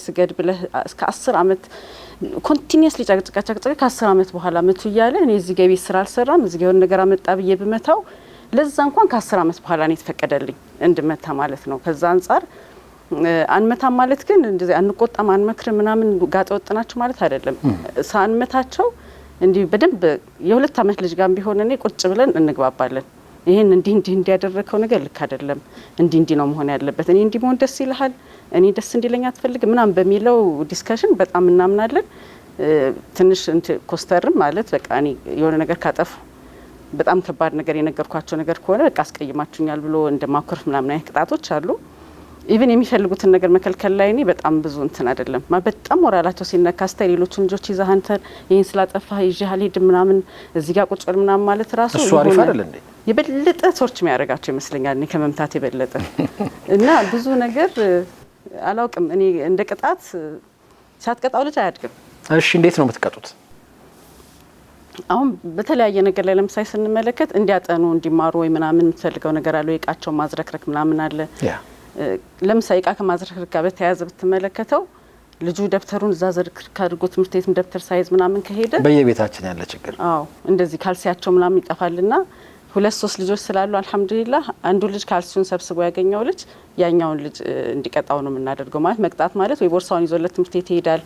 ስገድ ብለ እስከ 10 አመት ኮንቲኒየስሊ ጫቅጫቅ ከ10 አመት በኋላ መቱ ይያለ እኔ እዚህ ገቢ ስራ አልሰራም እዚህ የሆነ ነገር አመጣ ብዬ በመታው ለዛ እንኳን ከ10 አመት በኋላ ነው የተፈቀደልኝ እንድመታ ማለት ነው። ከዛ አንፃር አንመታም ማለት ግን እንደዚህ አንቆጣም አንመክር ምናምን ጋጠ ወጥናችሁ ማለት አይደለም። ሳንመታቸው እንዲህ በደንብ የ2 አመት ልጅ ጋር ቢሆን እኔ ቁጭ ብለን እንግባባለን። ይሄን እንዲህ እንዲያደረከው ነገር ልክ አይደለም፣ እንዲህ ነው መሆን ያለበት፣ እኔ እንዲህ መሆን ደስ ይልሃል፣ እኔ ደስ እንዲለኝ አትፈልግም ምናምን በሚለው ዲስከሽን በጣም እናምናለን። ትንሽ ኮስተርም ማለት በቃ እኔ የሆነ ነገር ካጠፉ በጣም ከባድ ነገር የነገርኳቸው ነገር ከሆነ በቃ አስቀይማችሁኛል ብሎ እንደማኮርፍ ምናምን አይነት ቅጣቶች አሉ። ኢቭን የሚፈልጉትን ነገር መከልከል ላይ እኔ በጣም ብዙ እንትን አይደለም። በጣም ሞራላቸው ሲነካ ስታይ ሌሎችን ልጆች ይዘህ አንተ ይሄን ስላጠፋህ ይዤ አልሄድም ምናምን እዚህ ጋር ቁጭ በል ምናምን ማለት ራሱ እሱ አሪፍ አይደል እንዴ? የበለጠ ሶርች የሚያደርጋቸው ይመስለኛል እኔ ከመምታት የበለጠ እና ብዙ ነገር አላውቅም። እኔ እንደ ቅጣት ሳትቀጣው ልጅ አያድግም። እሺ እንዴት ነው የምትቀጡት? አሁን በተለያየ ነገር ላይ ለምሳሌ ስንመለከት እንዲያጠኑ እንዲማሩ ወይ ምናምን የምትፈልገው ነገር አለ፣ እቃቸው ማዝረክረክ ምናምን አለ። ለምሳሌ እቃ ከማዝረክረክ ጋር በተያያዘ ብትመለከተው ልጁ ደብተሩን እዛ ዝርክርክ አድርጎ ትምህርት ቤትም ደብተር ሳይዝ ምናምን ከሄደ በየቤታችን ያለ ችግር። አዎ እንደዚህ ካልሲያቸው ምናምን ይጠፋልና 2-3 ልጆች ስላሉ አልহামዱሊላህ አንዱ ልጅ ካልሲውን ሰብስቦ ያገኘው ልጅ ያኛውን ልጅ እንዲቀጣው ነው የምናደርገው። ማለት መቅጣት ማለት ወይ ቦርሳውን ይዞለት ትምህርት ቤት ይሄዳል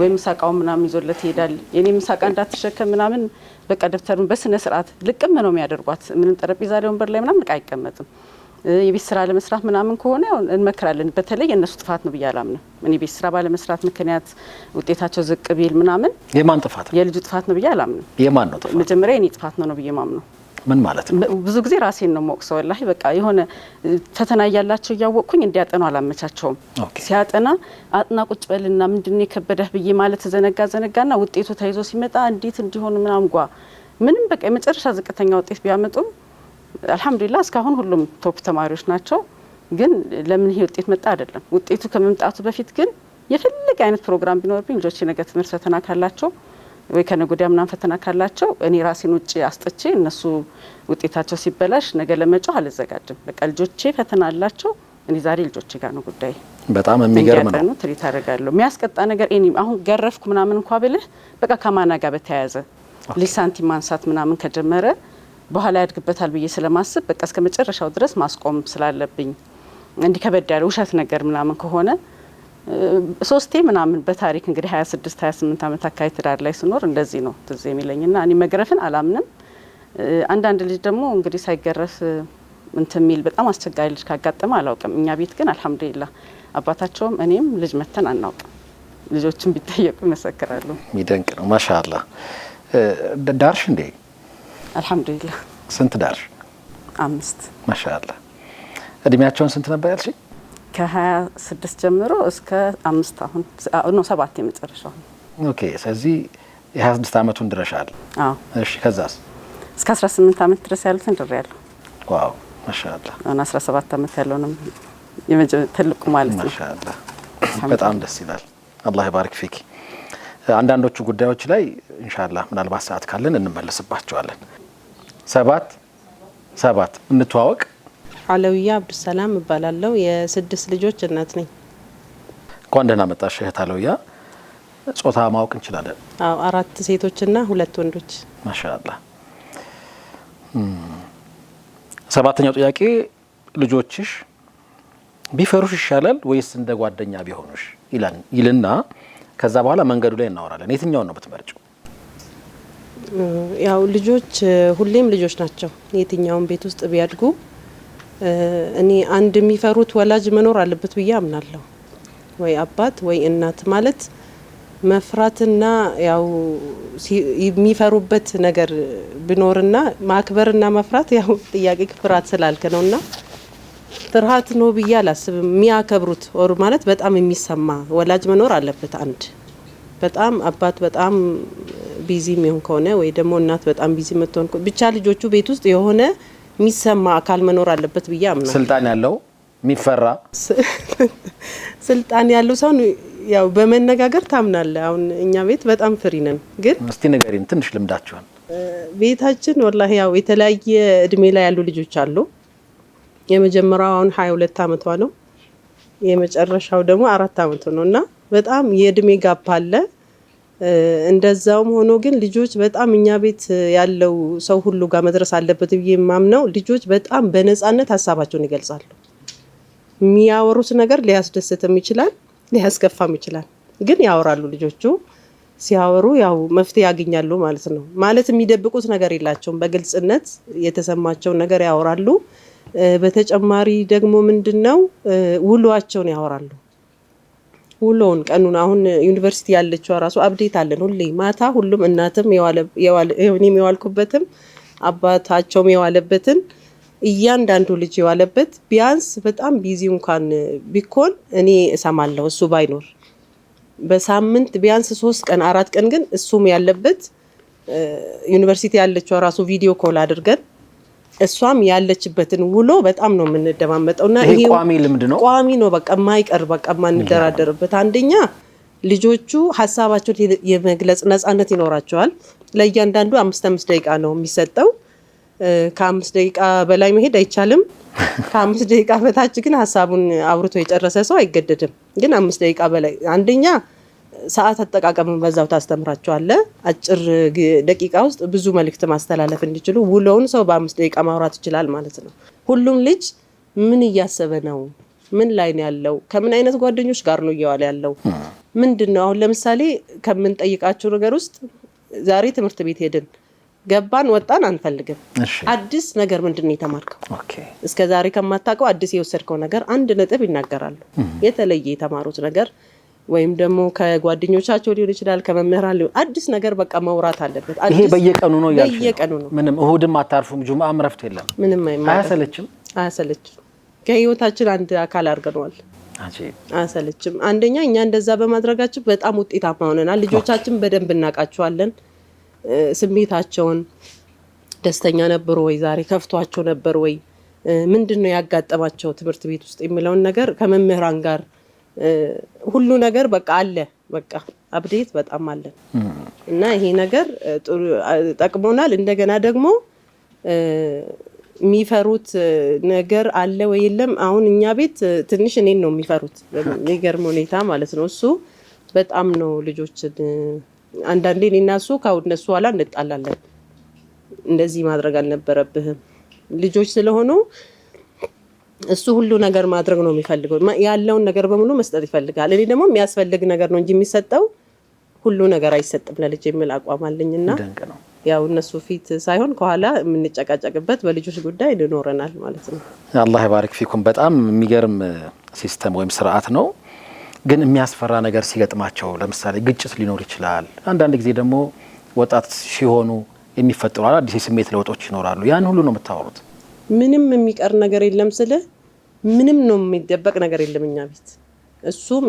ወይ ምሳቃው ምናምን ይዞለት ይሄዳል። የኔ ምሳቃ እንዳትሸከም ምናምን በቃ ደብተሩን በስነ ስርዓት ልቅም ነው የሚያደርጓት። ምንም ጠረጴዛ ላይ ወንበር ላይ ምናምን አይቀመጥም። የቤት ስራ ለመስራት ምናምን ከሆነ እንመክራለን። በተለይ የነሱ ጥፋት ነው ብያላም ነው እኔ ቤት ስራ ባለ መስራት ምክንያት ውጤታቸው ዝቅ ቢል ምናምን የማን ጥፋት ነው? የልጁ ጥፋት ነው ብያላም ነው። የማን ነው ጥፋት? መጀመሪያ የኔ ጥፋት ነው ብዬማም ነው። ምን ማለት ነው? ብዙ ጊዜ ራሴን ነው ሞቅሰው ወላሂ በቃ የሆነ ፈተና ያያላቸው ያወቅኩኝ እንዲያጠኑ አላመቻቸውም። ሲያጠና አጥና ቁጭ በልና ምንድነው የከበደህ ብዬ ማለት ዘነጋና ውጤቱ ተይዞ ሲመጣ እንዴት እንዲሆን ምናምን ምንም በቃ የመጨረሻ ዝቅተኛ ውጤት ቢያመጡም አልহামዱሊላህ እስካሁን ሁሉም ቶፕ ተማሪዎች ናቸው። ግን ለምን ይሄ ውጤት መጣ አይደለም። ውጤቱ ከመምጣቱ በፊት ግን የፈለገ አይነት ፕሮግራም ቢኖርብኝ ልጆች ነገ ትምህርት ፈተና ካላቸው ወይ ከነጎዲያ ምናምን ፈተና ካላቸው እኔ ራሴን ውጪ አስጥቼ እነሱ ውጤታቸው ሲበላሽ ነገ ለመጫው አልዘጋጅም። በቃ ልጆቼ ፈተና አላቸው፣ እኔ ዛሬ ልጆቼ ጋር ነው ጉዳይ። በጣም የሚገርም ነው። ትሪት አደርጋለሁ። የሚያስቀጣ ነገር እኔ አሁን ገረፍኩ ምናምን እንኳን ብልህ በቃ ከማና ጋር በተያያዘ ሊሳንቲ ማንሳት ምናምን ከጀመረ በኋላ ያድግበታል ብዬ ስለማስብ በቃ እስከ መጨረሻው ድረስ ማስቆም ስላለብኝ እንዲህ ከበድ ያለ ውሸት ነገር ምናምን ከሆነ 3 ምናምን በታሪክ እንግዲህ 26-28 አመት አካባቢ ትዳር ላይ ስኖር እንደዚህ ነው ትዝ የሚለኝና እኔ መገረፍን አላምንም። አንዳንድ ልጅ ደግሞ እንግዲህ ሳይገረፍ እንትን ሚል በጣም አስቸጋሪ ልጅ ካጋጠመ አላውቅም። እኛ ቤት ግን አልহামዱሊላህ አባታቸውም እኔም ልጅ መተን አናውቅም። ልጆችን ቢጠየቁ ይመሰክራሉ። የሚደንቅ ነው። ማሻአላህ። ዳርሽ እንዴ? አልহামዱሊላህ። ስንት ዳርሽ? 5። ማሻአላህ። እድሜያቸውን ስንት ነበር ያልሽ? ከ26 ጀምሮ እስከ 5 አሁን ነው 7 የመጨረሻው። ኦኬ። ስለዚህ የ26 አመቱን ድረሻል። አዎ። እሺ ከዛስ? እስከ 18 አመት ድረስ ያሉትን ድሬያለሁ። ዋው ማሻአላህ። አሁን 17 አመት ያለውንም ትልቁ ማለት ነው። ማሻአላህ በጣም ደስ ይላል። አላህ ይባርክ ፊክ። አንዳንዶቹ ጉዳዮች ላይ ኢንሻአላህ ምናልባት ሰዓት ካለን እንመለስባቸዋለን። 7 እንተዋወቅ። አለውያ አብዱሰላም እባላለሁ። የ6 ልጆች እናት ነኝ። እንኳን ደህና መጣሽ እህት አለውያ። ጾታ ማወቅ እንችላለን? አዎ 4 ሴቶችና 2 ወንዶች። ማሻአላህ። 7ኛው ጥያቄ ልጆችሽ ቢፈሩሽ ይሻላል ወይስ እንደ ጓደኛ ቢሆኑሽ ይልና ከዛ በኋላ መንገዱ ላይ እናወራለን። የትኛውን ነው የምትመርጪው? ያው ልጆች ሁሌም ልጆች ናቸው። የትኛውን ቤት ውስጥ ቢያድጉ እኔ አንድ የሚፈሩት ወላጅ መኖር አለበት ብዬ አምናለሁ። ወይ አባት ወይ እናት ማለት መፍራትና ያው የሚፈሩበት ነገር ቢኖርና ማክበርና መፍራት ያው ጥያቄ ፍርሃት ስላልከ ነውና ፍርሃት ነው ብዬ አላስብም። የሚያከብሩት ኦር ማለት በጣም የሚሰማ ወላጅ መኖር አለበት። አንድ በጣም አባት በጣም ቢዚ የሚሆን ከሆነ ወይ ደግሞ እናት በጣም ቢዚ የምትሆን ብቻ ልጆቹ ቤት ውስጥ የሆነ የሚሰማ አካል መኖር አለበት ብዬ አምናለሁ። ስልጣን ያለው የሚፈራ ስልጣን ያለው ሰው ያው በመነጋገር ታምናለህ። አሁን እኛ ቤት በጣም ፍሪ ነን። ግን እስቲ ንገሪን ትንሽ ልምዳችሁን። ቤታችን ወላሂ ያው የተለያየ እድሜ ላይ ያሉ ልጆች አሉ። የመጀመሪያው አሁን 22 አመቷ ነው። የመጨረሻው ደግሞ 4 አመቱ ነውና በጣም የእድሜ ጋፕ አለ። እንደዛውም ሆኖ ግን ልጆች በጣም እኛ ቤት ያለው ሰው ሁሉ ጋር መድረስ አለበት ብዬ የማምነው ልጆች በጣም በነጻነት ሀሳባቸውን ይገልጻሉ። የሚያወሩት ነገር ሊያስደስትም ይችላል ሊያስከፋም ይችላል፣ ግን ያወራሉ ልጆቹ። ሲያወሩ ያው መፍትሄ ያገኛሉ ማለት ነው። ማለት የሚደብቁት ነገር የላቸውም። በግልጽነት የተሰማቸውን ነገር ያወራሉ። በተጨማሪ ደግሞ ምንድነው ውሏቸውን ያወራሉ። ውሎውን ቀኑን አሁን ዩኒቨርሲቲ ያለችው ራሱ አፕዴት አለን ሁሌ ማታ ሁሉም እናትም እኔም የዋልኩበትም አባታቸውም የዋለበትን እያንዳንዱ ልጅ የዋለበት ቢያንስ በጣም ቢዚ እንኳን ቢኮን እኔ እሰማለሁ እሱ ባይኖር በሳምንት ቢያንስ 3 ቀን 4 ቀን ግን እሱም ያለበት ዩኒቨርሲቲ ያለችው ራሱ ቪዲዮ ኮል አድርገን እሷም ያለችበትን ውሎ በጣም ነው የምንደማመጠውና ይሄ ቋሚ ልምድ ነው። ቋሚ ነው በቃ ማይቀር በቃ ማንደራደርበት። አንደኛ ልጆቹ ሐሳባቸውን የመግለጽ ነፃነት ይኖራቸዋል። ለእያንዳንዱ 5 ደቂቃ ነው የሚሰጠው። ከ5 ደቂቃ በላይ መሄድ አይቻልም። ከ5 ደቂቃ በታች ግን ሐሳቡን አውርቶ የጨረሰ ሰው አይገደድም። ግን 5 ደቂቃ በላይ አንደኛ ሰዓት አጠቃቀም በዛው ታስተምራቸዋለ። አጭር ደቂቃ ውስጥ ብዙ መልእክት ማስተላለፍ እንዲችሉ ውሎውን ሰው በ5 ደቂቃ ማውራት ይችላል ማለት ነው። ሁሉም ልጅ ምን እያሰበ ነው? ምን ላይ ነው ያለው? ከምን አይነት ጓደኞች ጋር ነው እየዋለ ያለው? ምንድነው አሁን ለምሳሌ ከምንጠይቃቸው ነገር ውስጥ ዛሬ ትምህርት ቤት ሄድን ገባን ወጣን አንፈልግም። አዲስ ነገር ምንድነው የተማርከው? እስከ ዛሬ ከማታውቀው አዲስ የወሰድከው ነገር 1 ነጥብ ይናገራሉ። የተለየ የተማሩት ነገር ወይም ደግሞ ከጓደኞቻቸው ሊሆን ይችላል ከመምህራን ሊሆን አዲስ ነገር በቃ ማውራት አለበት። ይሄ በየቀኑ ነው ያልኩት። በየቀኑ ነው። ምንም እሁድም አታርፉም ጁምአም ረፍት የለም። ምንም አያሰለችም። ከህይወታችን አንድ አካል አድርገናል። አያሰለችም። አንደኛ እኛ እንደዛ በማድረጋችን በጣም ውጤታማ ሆነናል። ልጆቻችን በደንብ እናቃቸዋለን። ስሜታቸውን ደስተኛ ነበሩ ወይ ዛሬ ከፍቷቸው ነበር ወይ ምንድነው ያጋጠማቸው ትምህርት ቤት ውስጥ የሚለውን ነገር ከመምህራን ጋር ሁሉ ነገር በቃ አለ በቃ አፕዴት በጣም አለ እና ይሄ ነገር ጥሩ ጠቅሞናል። እንደገና ደግሞ የሚፈሩት ነገር አለ ወይ የለም? አሁን እኛ ቤት ትንሽ እኔን ነው የሚፈሩት በሚገርም ሁኔታ ማለት ነው። እሱ በጣም ነው ልጆችን አንዳንዴ እኔና እሱ ከእነሱ ኋላ እንጣላለን። እንደዚህ ማድረግ አልነበረብህም ልጆች ስለሆኑ እሱ ሁሉ ነገር ማድረግ ነው የሚፈልገው። ያለውን ነገር በሙሉ መስጠት ይፈልጋል። እኔ ደግሞ የሚያስፈልግ ነገር ነው እንጂ የሚሰጠው ሁሉ ነገር አይሰጥም ለልጅ የሚል አቋም አለኝና ያው እነሱ ፊት ሳይሆን ከኋላ የምንጨቃጨቅበት በልጆች ጉዳይ እንኖረናል ማለት ነው። አላህ ይባርክ ፊኩም። በጣም የሚገርም ሲስተም ወይም ስርዓት ነው። ግን የሚያስፈራ ነገር ሲገጥማቸው ለምሳሌ ግጭት ሊኖር ይችላል። አንዳንድ ጊዜ ደግሞ ወጣት ሲሆኑ የሚፈጠሩ አዲስ የስሜት ለውጦች ይኖራሉ። ያን ሁሉ ነው የምታወሩት? ምንም የሚቀር ነገር የለም። ስለ ምንም ነው የሚደበቅ ነገር የለም እኛ ቤት። እሱም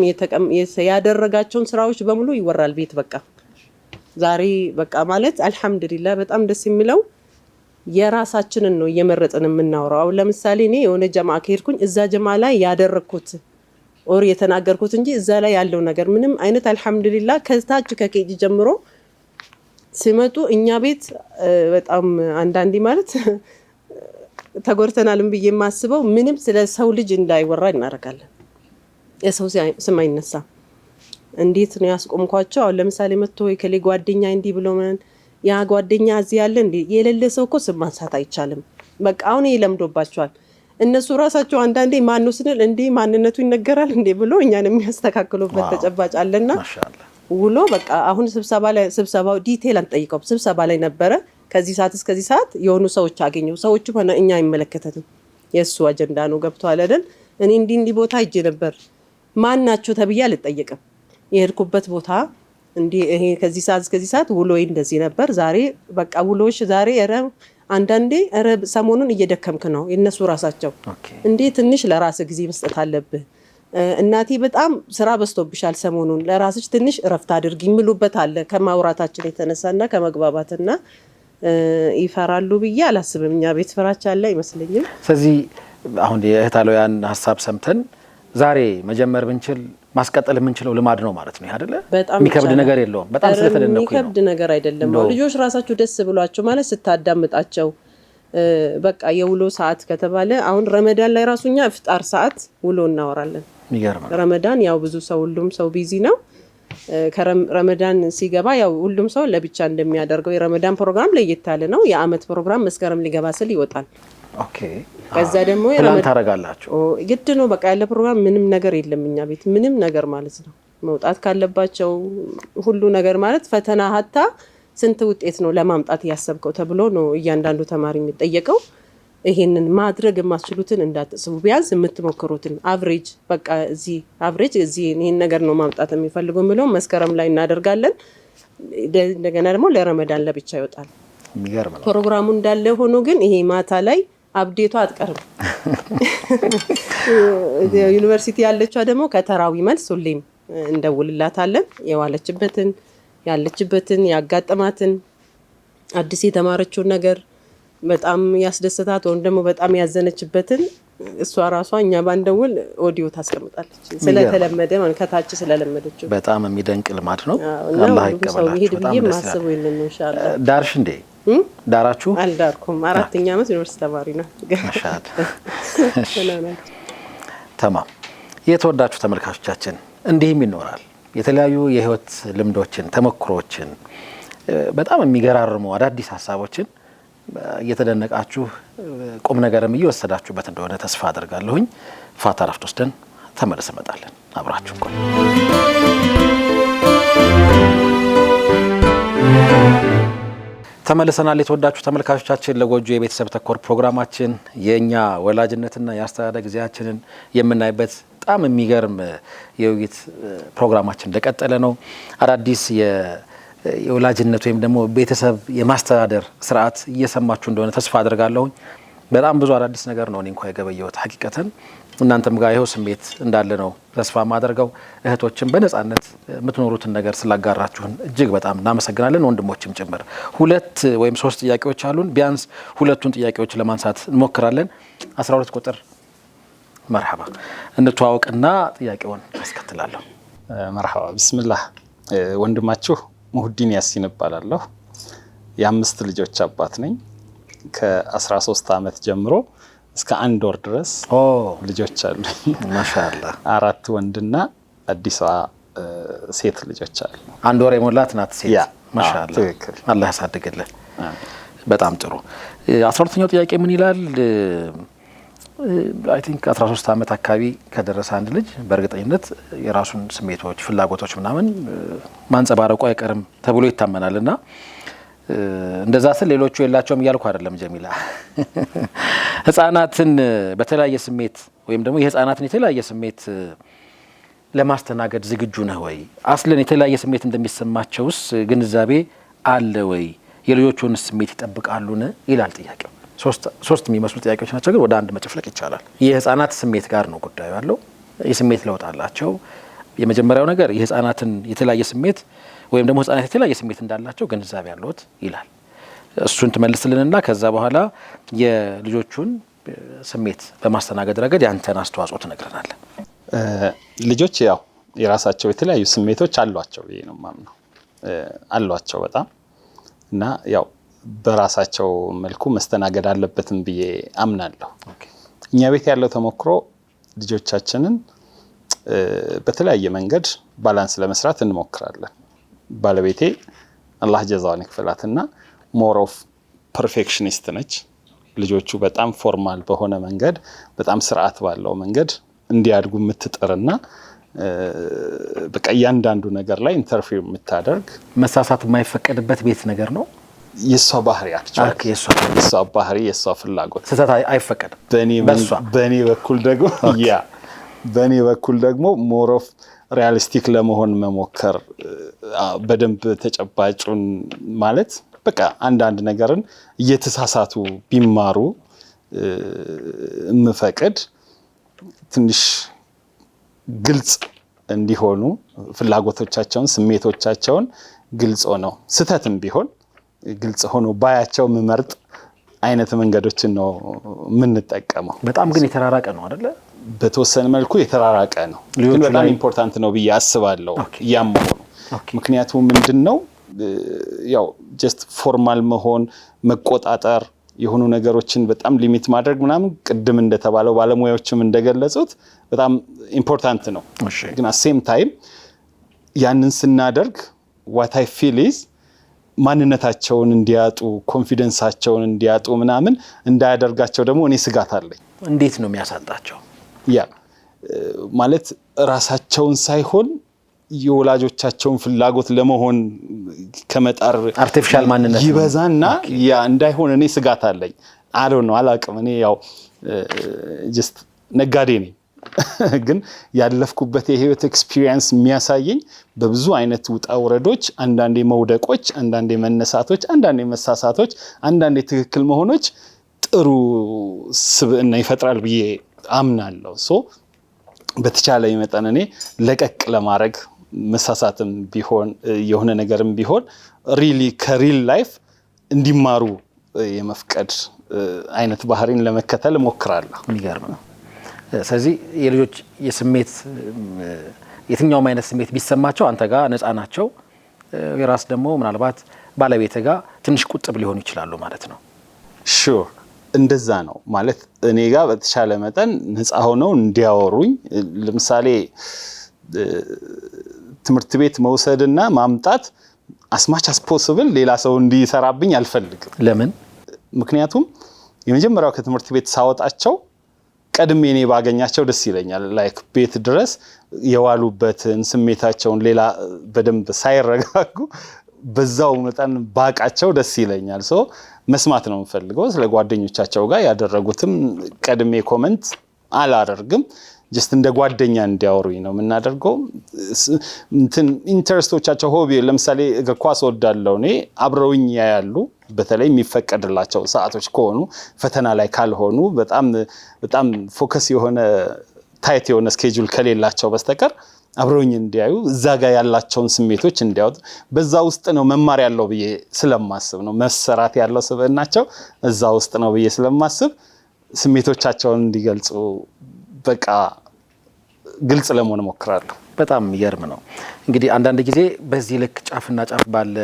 ያደረጋቸውን ስራዎች በሙሉ ይወራል ቤት በቃ ዛሬ በቃ ማለት አልহামዱሊላህ በጣም ደስ የሚለው የራሳችንን ነው እየመረጥን የምናወራው። ለምሳሌ እኔ የሆነ ጀማዓ ከሄድኩኝ እዛ ጀማዓ ላይ ያደረኩት ኦር የተናገርኩት እንጂ እዛ ላይ ያለው ነገር ምንም አይነት አልহামዱሊላህ ከታች ከኬጂ ጀምሮ ሲመጡ እኛ ቤት በጣም አንዳንዴ ማለት ተጎርተናልም ብዬ የማስበው ምንም ስለ ሰው ልጅ እንዳይወራ እናደርጋለን። የሰው ስም አይነሳ። እንዴት ነው ያስቆምኳቸው? አሁን ለምሳሌ መጥቶ የከሌ ጓደኛ እንዲህ ብሎ ማን ያ ጓደኛ እዚህ ያለ እንዴ የሌለ ሰው እኮ ስም ማንሳት አይቻልም። በቃ አሁን ይለምዶባቸዋል። እነሱ ራሳቸው አንዳንዴ ማን ነው ስንል እንዴ ማንነቱ ይነገራል እንዴ ብሎ እኛን የሚያስተካክሉበት ተጨባጭ አለና ማሻአላህ ውሎ በቃ አሁን ስብሰባው ዲቴል አንጠይቀው። ስብሰባ ላይ ነበረ ከዚህ ሰዓት እስከዚህ ሰዓት የሆኑ ሰዎች አገኘው። ሰዎቹ ሆነ እኛ አይመለከተንም የሱ አጀንዳ ነው ገብቷል አይደል? እኔ እንዲህ ቦታ ሂጄ ነበር ማን ናችሁ ተብዬ አልጠየቅም። የሄድኩበት ቦታ እንዴ ይሄ ከዚህ ሰዓት እስከዚህ ሰዓት ውሎዬ እንደዚህ ነበር። ዛሬ በቃ ውሎሽ ዛሬ አንዳንዴ ሰሞኑን እየደከምክ ነው የነሱ ራሳቸው እንዴ ትንሽ ለራስ ጊዜ መስጠት አለብህ። እናቴ በጣም ስራ በዝቶብሻል ሰሞኑን ለራስሽ ትንሽ እረፍት አድርጊ የሚሉበት አለ። ከማውራታችን የተነሳና ከመግባባትና ይፈራሉ ብዬ አላስብም። እኛ ቤት ፍራቻ አለ አይመስለኝም። ስለዚህ አሁን የእህታለያን ሀሳብ ሰምተን ዛሬ መጀመር ብንችል ማስቀጠል የምንችለው ልማድ ነው ማለት ነው አይደለ? የሚከብድ ነገር የለውም። በጣም ስለተደነኩኝ ነው። የሚከብድ ነገር አይደለም። ልጆች ራሳቸው ደስ ብሏቸው ማለት ስታዳምጣቸው በቃ የውሎ ሰዓት ከተባለ አሁን ረመዳን ላይ ራሱኛ ኢፍጣር ሰዓት ውሎ እናወራለን። የሚገርም ረመዳን ያው ብዙ ሰው ሁሉም ሰው ቢዚ ነው። ከረመዳን ሲገባ ያው ሁሉም ሰው ለብቻ እንደሚያደርገው የረመዳን ፕሮግራም ለየት ያለ ነው። የአመት ፕሮግራም መስከረም ሊገባ ስል ይወጣል። ኦኬ ከዛ ደግሞ የረመዳን ታረጋላችሁ ግድ ነው በቃ ያለ ፕሮግራም ምንም ነገር የለም እኛ ቤት ምንም ነገር ማለት ነው። መውጣት ካለባቸው ሁሉ ነገር ማለት ፈተና ሀታ ስንት ውጤት ነው ለማምጣት ያሰብከው ተብሎ ነው እያንዳንዱ ተማሪ የሚጠየቀው። ይሄንን ማድረግ የማትችሉትን እንዳትስቡ፣ ቢያንስ የምትሞክሩትን አቨሬጅ በቃ እዚህ አቨሬጅ እዚህ ይሄን ነገር ነው ማምጣት የሚፈልገው ብለው መስከረም ላይ እናደርጋለን። እንደገና ደግሞ ለረመዳን ለብቻ ይወጣል። የሚገርም ነው ፕሮግራሙ እንዳለ ሆኖ ግን ይሄ ማታ ላይ አብዴቷ አትቀርም። ዩኒቨርሲቲ ያለችዋ ደግሞ ከተራዊ መልስ ሁሌም እንደውልላታለን። የዋለችበትን ያለችበትን ያጋጠማትን አዲስ የተማረችውን ነገር በጣም ያስደስታት ወይም ደግሞ በጣም ያዘነችበትን እሷ ራሷ እኛ ባንደውል ኦዲዮ ታስቀምጣለች። ስለተለመደ ማለት ከታች ስለለመደችው በጣም የሚደንቅ ልማድ ነው። አላህ ይቀበላችሁ። በጣም ማሰቡ ይልን ኢንሻአላህ። ዳርሽ እንዴ? ዳራችሁ? አልዳርኩም። 4ኛ ዓመት ዩኒቨርሲቲ ተማሪ ነው። ማሻአላህ። ተማም። የተወዳችሁ ተመልካቾቻችን እንዲህም ይኖራል የተለያዩ የህይወት ልምዶችን ተሞክሮችን በጣም የሚገራርሙ አዳዲስ ሀሳቦችን እየተደነቃችሁ ቁም ነገርም እየወሰዳችሁበት እንደሆነ ተስፋ አደርጋለሁኝ። ፋታ ረፍት ወስደን ተመልሰን እንመጣለን። አብራችሁ ቆዩ። ተመልሰናል። የተወዳችሁ ተመልካቾቻችን ለጎጆ የቤተሰብ ተኮር ፕሮግራማችን የኛ ወላጅነትና የአስተዳደግ ጊዜያችንን የምናይበት በጣም የሚገርም የውይይት ፕሮግራማችን እንደቀጠለ ነው። አዳዲስ የወላጅነት ወይም ደግሞ ቤተሰብ የማስተዳደር ስርዓት እየሰማችሁ እንደሆነ ተስፋ አደርጋለሁ። በጣም ብዙ አዳዲስ ነገር ነው እኔ እንኳን የገበየሁት ሐቂቀተን እናንተም ጋር ይኸው ስሜት እንዳለ ነው ተስፋ ማደርገው። እህቶችም በነጻነት የምትኖሩትን ነገር ስላጋራችሁን እጅግ በጣም እናመሰግናለን። ወንድሞችም ጭምር 2 ወይም 3 ጥያቄዎች አሉን። ቢያንስ 2ቱን ጥያቄዎች ለማንሳት እንሞክራለን። 12 ቁጥር መርሐባ እንተዋወቅና ጥያቄውን አስከትላለሁ። መርሐባ ቢስሚላህ። ወንድማችሁ ሙህዲን ያሲን እባላለሁ። የ5 ልጆች አባት ነኝ። ከ13 ዓመት ጀምሮ እስከ 1 ወር ድረስ ልጆች አሉ። ማሻአላህ 4 ወንድና አዲሷ ሴት ልጆች አሉ። 1 ወር የሞላት ናት ሴት። ማሻአላህ ትክክል። አላህ ያሳድግልን። በጣም ጥሩ። 12ኛው ጥያቄ ምን ይላል? አይ ቲንክ 13 ዓመት አካባቢ ከደረሰ አንድ ልጅ በእርግጠኝነት የራሱን ስሜቶች፣ ፍላጎቶች ምናምን ማንጸባረቁ አይቀርም ተብሎ ይታመናልና እንደዛ ስል ሌሎቹ የላቸውም እያልኩ አይደለም ጀሚላ። ህፃናትን በተለያየ ስሜት ወይም ደግሞ የህፃናትን የተለያየ ስሜት ለማስተናገድ ዝግጁ ነህ ወይ? አስለን የተለያየ ስሜት እንደሚሰማቸውስ ግንዛቤ አለ ወይ? የልጆቹን ስሜት ይጠብቃሉን? ይላል ጥያቄው። ሶስት የሚመስሉ ጥያቄዎች ናቸው፣ ግን ወደ አንድ መጨፍለቅ ይቻላል። የህፃናት ስሜት ጋር ነው ጉዳዩ ያለው። የስሜት ለውጥ አላቸው። የመጀመሪያው ነገር የህፃናትን የተለያየ ስሜት ወይም ደግሞ ህፃናት የተለያየ ስሜት እንዳላቸው ግንዛቤ ያለዎት ይላል። እሱን ትመልስልንና ከዛ በኋላ የልጆቹን ስሜት በማስተናገድ ረገድ ያንተን አስተዋጽኦ ትነግረናለህ። ልጆች ያው የራሳቸው የተለያዩ ስሜቶች አሏቸው ብዬ ነው የማምነው። አሏቸው በጣም እና ያው በራሳቸው መልኩ መስተናገድ አለበትም ብዬ አምናለሁ። እኛ ቤት ያለው ተሞክሮ ልጆቻችንን በተለያየ መንገድ ባላንስ ለመስራት እንሞክራለን። ባለቤቴ አላህ ጀዛዋን ይክፈላትና ሞር ኦፍ ፐርፌክሽኒስት ነች። ልጆቹ በጣም ፎርማል በሆነ መንገድ በጣም ስርዓት ባለው መንገድ እንዲያድጉ የምትጥርና በቃ እያንዳንዱ ነገር ላይ ኢንተርፊር የምታደርግ መሳሳት የማይፈቀድበት ቤት ነገር ነው። የሷ ባህሪ አክቹአሊ የሷ ባህሪ የሷ ፍላጎት ስህተት አይፈቀድም። በኔ በኩል ደግሞ ሞር ኦፍ ሪያሊስቲክ ለመሆን መሞከር በደንብ ተጨባጩን ማለት በቃ አንዳንድ ነገርን እየተሳሳቱ ቢማሩ ምፈቅድ ትንሽ ግልጽ እንዲሆኑ ፍላጎቶቻቸውን ስሜቶቻቸውን ግልጽ ሆነው ስተትም ቢሆን ግልጽ ሆኖ ባያቸው ምመርጥ አይነት መንገዶችን ነው የምንጠቀመው። በጣም ግን የተራራቀ ነው አይደለ? በተወሰነ መልኩ የተራራቀ ነው፣ ግን በጣም ኢምፖርታንት ነው ብዬ አስባለሁ። ያም ሆኖ ምክንያቱም ምንድነው ያው ጀስት ፎርማል መሆን መቆጣጠር የሆኑ ነገሮችን በጣም ሊሚት ማድረግ ምናምን ቅድም እንደተባለው ባለሙያዎችም እንደገለጹት በጣም ኢምፖርታንት ነው። ግን at same time ያንን ስናደርግ what I feel is ማንነታቸውን እንዲያጡ ኮንፊደንሳቸውን እንዲያጡ ምናምን እንዳያደርጋቸው ደግሞ እኔ ስጋት አለኝ። እንዴት ነው የሚያሳጣቸው? ያ ማለት ራሳቸውን ሳይሆን የወላጆቻቸውን ፍላጎት ለመሆን ከመጣር አርቲፊሻል ማንነት ይበዛና ያ እንዳይሆን እኔ ስጋት አለኝ። ነው አላቅም። እኔ ያው ጀስት ነጋዴ ነኝ ግን ያለፍኩበት የህይወት ኤክስፒሪየንስ የሚያሳየኝ በብዙ አይነት ውጣ ውረዶች፣ አንዳንዴ መውደቆች፣ አንዳንዴ መነሳቶች፣ አንዳንዴ መሳሳቶች፣ አንዳንዴ ትክክል መሆኖች ጥሩ ስብዕና ይፈጥራል ብዬ አምናለሁ። በተቻለ መጠን እኔ ለቀቅ ለማድረግ መሳሳትም ቢሆን የሆነ ነገርም ቢሆን ሪሊ ከሪል ላይፍ እንዲማሩ የመፍቀድ አይነት ባህሪን ለመከተል ሞክራለሁ። የሚገርም ነው። ስለዚህ የልጆች የስሜት የትኛውም አይነት ስሜት ቢሰማቸው አንተ ጋር ነፃ ናቸው። የራስ ደግሞ ምናልባት ባለቤት ጋር ትንሽ ቁጥብ ሊሆኑ ይችላሉ ማለት ነው። ሹር እንደዛ ነው ማለት እኔ ጋር በተቻለ መጠን ነፃ ሆነው እንዲያወሩኝ። ለምሳሌ ትምህርት ቤት መውሰድና ማምጣት አስማች አስ ፖሲብል ሌላ ሰው እንዲሰራብኝ አልፈልግም። ለምን? ምክንያቱም የመጀመሪያው ከትምህርት ቤት ሳወጣቸው ቀድሜ እኔ ባገኛቸው ደስ ይለኛል። ላይክ ቤት ድረስ የዋሉበትን ስሜታቸውን ሌላ በደንብ ሳይረጋጉ በዛው መጠን ባቃቸው ደስ ይለኛል። መስማት ነው የምፈልገው። ስለ ጓደኞቻቸው ጋር ያደረጉትም ቀድሜ ኮሜንት አላደርግም። ጀስት እንደ ጓደኛ እንዲያወሩኝ ነው የምናደርገው። ኢንተረስቶቻቸው ሆቢ ለምሳሌ እግር ኳስ ወዳለው እኔ አብረውኝ ያያሉ። በተለይ የሚፈቀድላቸው ሰዓቶች ከሆኑ ፈተና ላይ ካልሆኑ በጣም ፎከስ የሆነ ታይት የሆነ ስኬጁል ከሌላቸው በስተቀር አብረውኝ እንዲያዩ እዛ ጋር ያላቸውን ስሜቶች እንዲያወጡ በዛ ውስጥ ነው መማር ያለው ብዬ ስለማስብ ነው። መሰራት ያለው ስብዕናቸው እዛ ውስጥ ነው ብዬ ስለማስብ ስሜቶቻቸውን እንዲገልጹ በቃ ግልጽ ለመሆን ሞክራለሁ። በጣም ይገርም ነው። እንግዲህ አንዳንድ ጊዜ በዚህ ልክ ጫፍና ጫፍ ባለ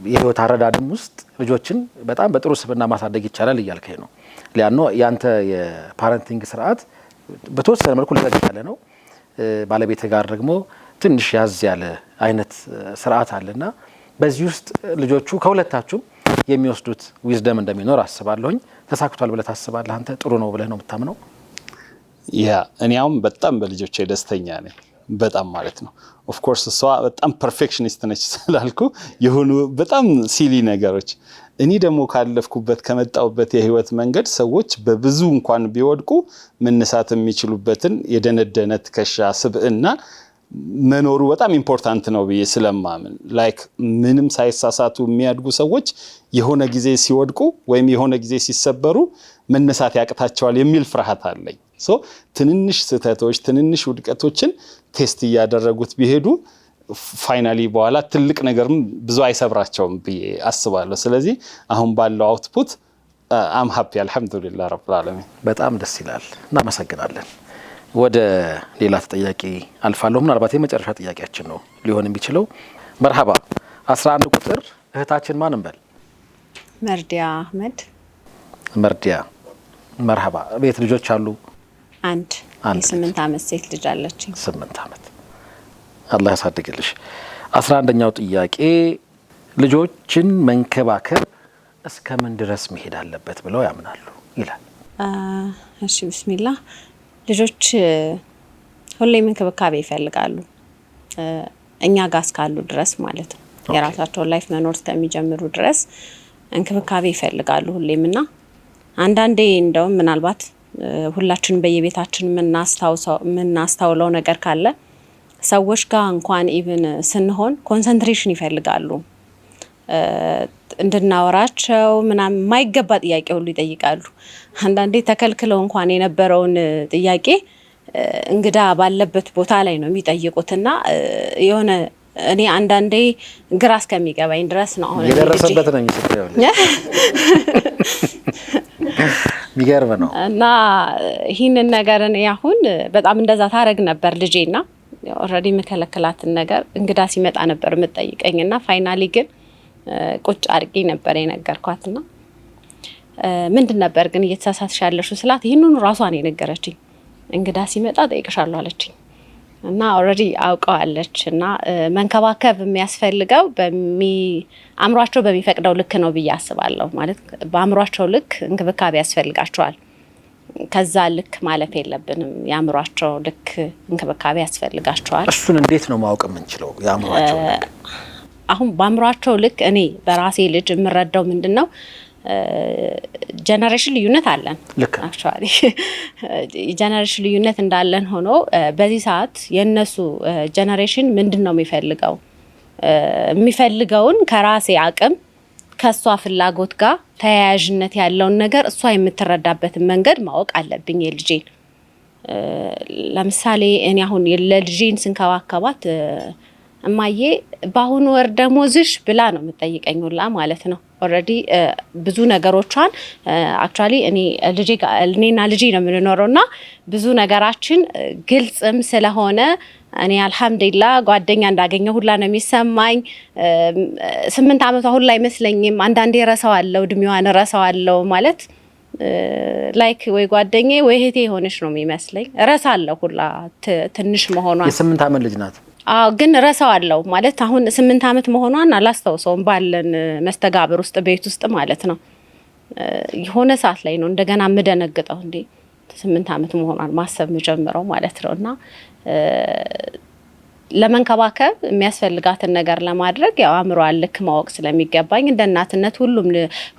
የህይወት አረዳድም ውስጥ ልጆችን በጣም በጥሩ ስብዕና ማሳደግ ይቻላል እያልከኝ ነው። ሊያኖ ያንተ የፓረንቲንግ ስርዓት በተወሰነ መልኩ ለቀቅ ያለ ነው። ባለቤት ጋር ደግሞ ትንሽ ያዝ ያለ አይነት ስርዓት አለና በዚህ ውስጥ ልጆቹ ከሁለታችሁም የሚወስዱት ዊዝደም እንደሚኖር አስባለሁኝ። ተሳክቷል ብለህ ታስባለህ? አንተ ጥሩ ነው ብለህ ነው የምታምነው? እኔ አሁን በጣም በልጆቼ ደስተኛ ነኝ። በጣም ማለት ነው። ኦፍ ኮርስ እሷ በጣም ፐርፌክሽኒስት ነች ስላልኩ የሆኑ በጣም ሲሊ ነገሮች እኔ ደግሞ ካለፍኩበት ከመጣውበት የህይወት መንገድ ሰዎች በብዙ እንኳን ቢወድቁ መነሳት የሚችሉበትን የደነደነ ትከሻ ስብዕና መኖሩ በጣም ኢምፖርታንት ነው ብዬ ስለማምን ላይክ ምንም ሳይሳሳቱ የሚያድጉ ሰዎች የሆነ ጊዜ ሲወድቁ ወይም የሆነ ጊዜ ሲሰበሩ መነሳት ያቅታቸዋል የሚል ፍርሃት አለኝ። ትንንሽ ስህተቶች ትንንሽ ውድቀቶችን ቴስት እያደረጉት ቢሄዱ ፋይናሊ በኋላ ትልቅ ነገርም ብዙ አይሰብራቸውም ብዬ አስባለሁ። ስለዚህ አሁን ባለው አውትፑት አም ሃፒ አልহামዱሊላህ ረብል ዓለሚን። በጣም ደስ ይላል። እናመሰግናለን። ወደ ሌላ ተጠያቂ አልፋለሁ። ምናልባት የመጨረሻ ጥያቄያችን ነው ሊሆን የሚችለው። መርሐባ 11 ቁጥር እህታችን ማን እንበል? መርዲያ አህመድ። መርዲያ መርሐባ። ቤት ልጆች አሉ? አንድ 8 ዓመት ሴት ልጅ አለችኝ። 8 ዓመት አላህ ያሳድግልሽ። 11ኛው ጥያቄ ልጆችን መንከባከብ እስከምን ድረስ መሄድ አለበት ብለው ያምናሉ ይላል። እሺ ቢስሚላህ። ልጆች ሁሌም እንክብካቤ ይፈልጋሉ እኛ ጋር እስካሉ ድረስ ማለት ነው። የራሳቸውን ላይፍ መኖር እስከሚጀምሩ ድረስ እንክብካቤ ይፈልጋሉ ሁሌምና አንዳንዴ እንደውም ምናልባት ሁላችን በየቤታችን የምናስተውለው ነገር ካለ ሰዎች ጋር እንኳን ኢቭን ስንሆን ኮንሰንትሬሽን ይፈልጋሉ እንድናወራቸው ምናምን የማይገባ ጥያቄ ሁሉ ይጠይቃሉ። አንዳንዴ ተከልክለው እንኳን የነበረውን ጥያቄ እንግዳ ባለበት ቦታ ላይ ነው የሚጠይቁትና የሆነ እኔ አንዳንዴ ግራ እስከሚገባኝ ድረስ ነው አሁን የደረሰበት ነው የሚሰጠው ሚገርም ነው። እና ይህንን ነገር እኔ አሁን በጣም እንደዛ ታረግ ነበር ልጄና ኦልሬዲ መከለከላትን ነገር እንግዳ ሲመጣ ነበር የምጠይቀኝና ፋይናሊ ግን ቁጭ አድርጌ ነበር የነገርኳትና ምንድን ነበር ግን እየተሳሳትሽ ያለሽው ስላት ይሄንን ራሷን የነገረችኝ እንግዳ ሲመጣ ጠይቅሻለሁ አለችኝ። እና ኦልሬዲ አውቀዋለች እና መንከባከብ የሚያስፈልገው አእምሯቸው በሚፈቅደው ልክ ነው ብዬ አስባለሁ። ማለት በአእምሯቸው ልክ እንክብካቤ ያስፈልጋቸዋል። ከዛ ልክ ማለፍ የለብንም። ያምሯቸው ልክ እንክብካቤ ያስፈልጋቸዋል። እሱን እንዴት ነው ማወቅ የምንችለው? ያምሯቸው አሁን ባምሯቸው ልክ እኔ በራሴ ልጅ የምረዳው ምንድነው ጀነሬሽን ልዩነት አለን። አክቹአሊ ጀነሬሽን ልዩነት እንዳለን ሆኖ በዚህ ሰዓት የነሱ ጀነሬሽን ምንድነው የሚፈልገውን ከራሴ አቅም ከሷ ፍላጎት ጋር ተያያዥነት ያለውን ነገር እሷ የምትረዳበትን መንገድ ማወቅ አለብኝ የልጄን። ለምሳሌ እኔ አሁን ለልጄን ስንከባከባት እማዬ በአሁኑ ወር ደሞዝሽ ብላ ነው የምትጠይቀኝ ሁላ ማለት ነው። ኦልሬዲ ብዙ ነገሮቿን አክቹአሊ እኔና ልጄ ነው የምንኖረውና ብዙ ነገራችን ግልጽም ስለሆነ እኔ አልহামዱሊላህ ጓደኛ እንዳገኘው ሁላ ነው የሚሰማኝ። 8 አመቷ ሁላ አይመስለኝም። አንዳንዴ ረሳዋለሁ፣ እድሜዋን ረሳዋለሁ ማለት ላይክ ወይ ጓደኛዬ ወይ እህቴ ሆነሽ ነው የሚመስለኝ። ረሳለሁ ሁላ ትንሽ መሆኗን። የ8 አመት ልጅ ናት። ግን ረሳዋለሁ ማለት አሁን 8 አመት መሆኗን አላስታውሰውም ባለን መስተጋብር ውስጥ ቤት ውስጥ ማለት ነው። የሆነ ሰዓት ላይ ነው እንደገና ምደነግጠው እንዴ 8 አመት መሆኗን ማሰብ መጀመረው ማለት ነውና ለመንከባከብ የሚያስፈልጋትን ነገር ለማድረግ ያው አእምሮዋን ልክ ማወቅ ስለሚገባኝ እንደ እናትነት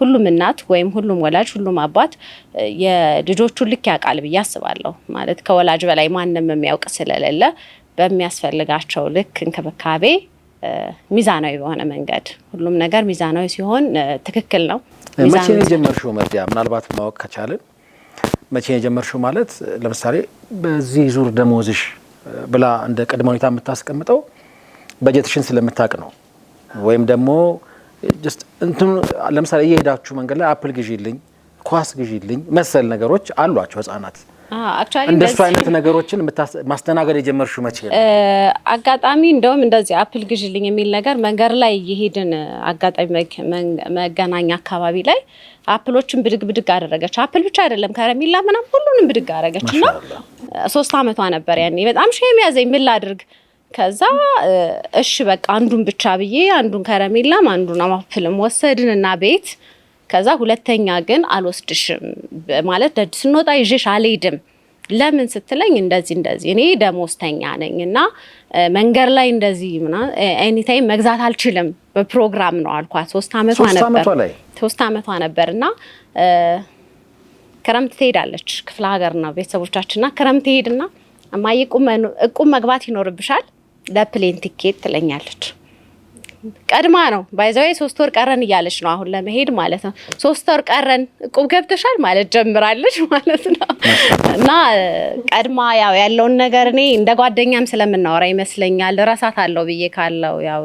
ሁሉም እናት ወይም ሁሉም ወላጅ ሁሉም አባት የልጆቹን ልክ ያውቃል ብዬ አስባለሁ። ማለት ከወላጅ በላይ ማንም የሚያውቅ ስለሌለ በሚያስፈልጋቸው ልክ እንክብካቤ ሚዛናዊ በሆነ መንገድ ሁሉም ነገር ሚዛናዊ ሲሆን ትክክል ነው። መቼ ነው የጀመርሽው መርዲያ? ምናልባት ማወቅ ከቻልን መቼ ነው የጀመርሽው? ማለት ለምሳሌ በዚህ ዙር ደሞዝሽ ብላ እንደ ቅድመ ሁኔታ የምታስቀምጠው በጀትሽን ስለምታውቅ ነው ወይም ደግሞ ጀስት እንትን ለምሳሌ እየሄዳችሁ መንገድ ላይ አፕል ግዢልኝ፣ ኳስ ግዢልኝ መሰል ነገሮች አሏቸው ህፃናት። አክቹአሊ እንደሱ አይነት ነገሮችን ማስተናገድ የጀመርሽው መቼ ነው? አጋጣሚ እንደውም እንደዚህ አፕል ግዢልኝ የሚል ነገር መንገድ ላይ እየሄድን አጋጣሚ መገናኛ አካባቢ ላይ አፕሎችን ብድግ አደረገች። አፕል ብቻ አይደለም ከረሜላ ምናምን ሁሉንም ብድግ አደረገችና 3 አመቷ ነበር ያኔ። በጣም ሼም ያዘኝ ምን ላድርግ። ከዛ እሺ በቃ አንዱን ብቻ ብዬ አንዱን ከረሜላም አንዱን አፕልም ወሰድንና ቤት ከዛ ሁለተኛ ግን አልወስድሽም ማለት ደጅ ስንወጣ ይዤሽ አልሄድም። ለምን ስትለኝ እንደዚህ እኔ ደሞዝተኛ ነኝና መንገድ ላይ እንደዚህ ኤኒ ታይም መግዛት አልችልም በፕሮግራም ነው አልኳት። 3 አመቷ ነበርና ክረምት ትሄዳለች ክፍለ ሀገር ነው ቤተሰቦቻችንና ክረምት ትሄድና እማዬ እቁም መግባት ይኖርብሻል ለፕሌን ቲኬት ትለኛለች። ቀድማ ነው ባይዘው 3 ወር ቀረን እያለች ነው አሁን ለመሄድ ማለት ነው። 3 ወር ቀረን እቁብ ገብተሻል ማለት ጀምራለች ማለት ነው። እና ቀድማ ያው ያለውን ነገር እኔ እንደ ጓደኛም ስለምናወራ ይመስለኛል ረሳታለሁ ብዬ ካለው ያው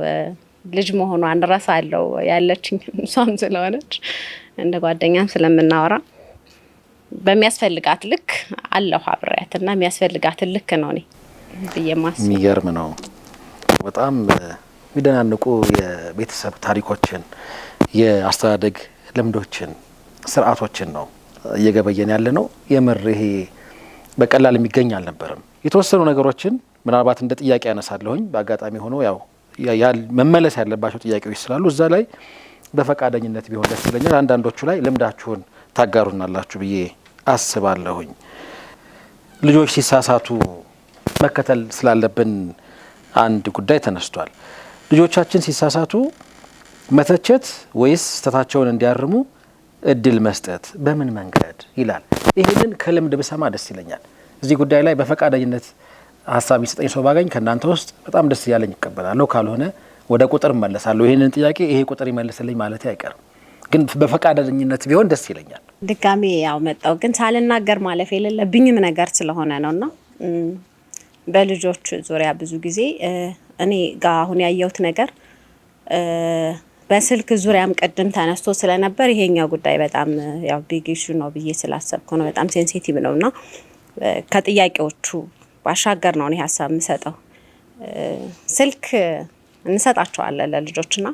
ልጅ መሆኗን ረሳለሁ ያለችኝ እሷም ስለሆነች እንደ ጓደኛም ስለምናወራ በሚያስፈልጋት ልክ አለሁ አብሬያትና የሚያስፈልጋት ልክ ነው እኔ በየማስ የሚገርም ነው። በጣም የሚደናንቁ የቤተሰብ ታሪኮችን የአስተዳደግ ልምዶችን ስርዓቶችን ነው እየገበየን ያለ ነው። የምር ይሄ በቀላል የሚገኝ አልነበረም። የተወሰኑ ነገሮችን ምናልባት እንደ ጥያቄ ያነሳለሁኝ በአጋጣሚ ሆኖ ያው መመለስ ያለባቸው ጥያቄዎች ስላሉ እዛ ላይ በፈቃደኝነት ቢሆን ደስ ይለኛል። አንዳንዶቹ ላይ ልምዳችሁን ታጋሩናላችሁ ብዬ አስባለሁኝ። ልጆች ሲሳሳቱ መከተል ስላለብን አንድ ጉዳይ ተነስቷል። ልጆቻችን ሲሳሳቱ መተቸት ወይስ ስህተታቸውን እንዲያርሙ እድል መስጠት በምን መንገድ ይላል። ይሄንን ከልምድ ብሰማ ደስ ይለኛል። እዚህ ጉዳይ ላይ በፈቃደኝነት ሀሳብ ይሰጠኝ ሰው ባገኝ ከእናንተ ውስጥ በጣም ደስ ያለኝ ይቀበላለሁ። ካልሆነ ወደ ቁጥር መለሳለሁ። ይሄንን ጥያቄ ይሄ ቁጥር ይመልስልኝ ማለት አይቀርም፣ ግን በፈቃደኝነት ቢሆን ደስ ይለኛል። ድጋሜ ያው መጣው ግን ሳልናገር ማለፍ የሌለብኝም ነገር ስለሆነ ነውና በልጆች ዙሪያ ብዙ ጊዜ እኔ ጋር አሁን ያየሁት ነገር በስልክ ዙሪያም ቀድም ተነስቶ ስለነበር ይሄኛው ጉዳይ በጣም ያው ቢግ ኢሹ ነው ብዬ ስላሰብኩ ነው። በጣም ሴንሲቲቭ ነውና ከጥያቄዎቹ ባሻገር ነው እኔ ሀሳብ የምሰጠው። ስልክ እንሰጣቸዋለን ለልጆችና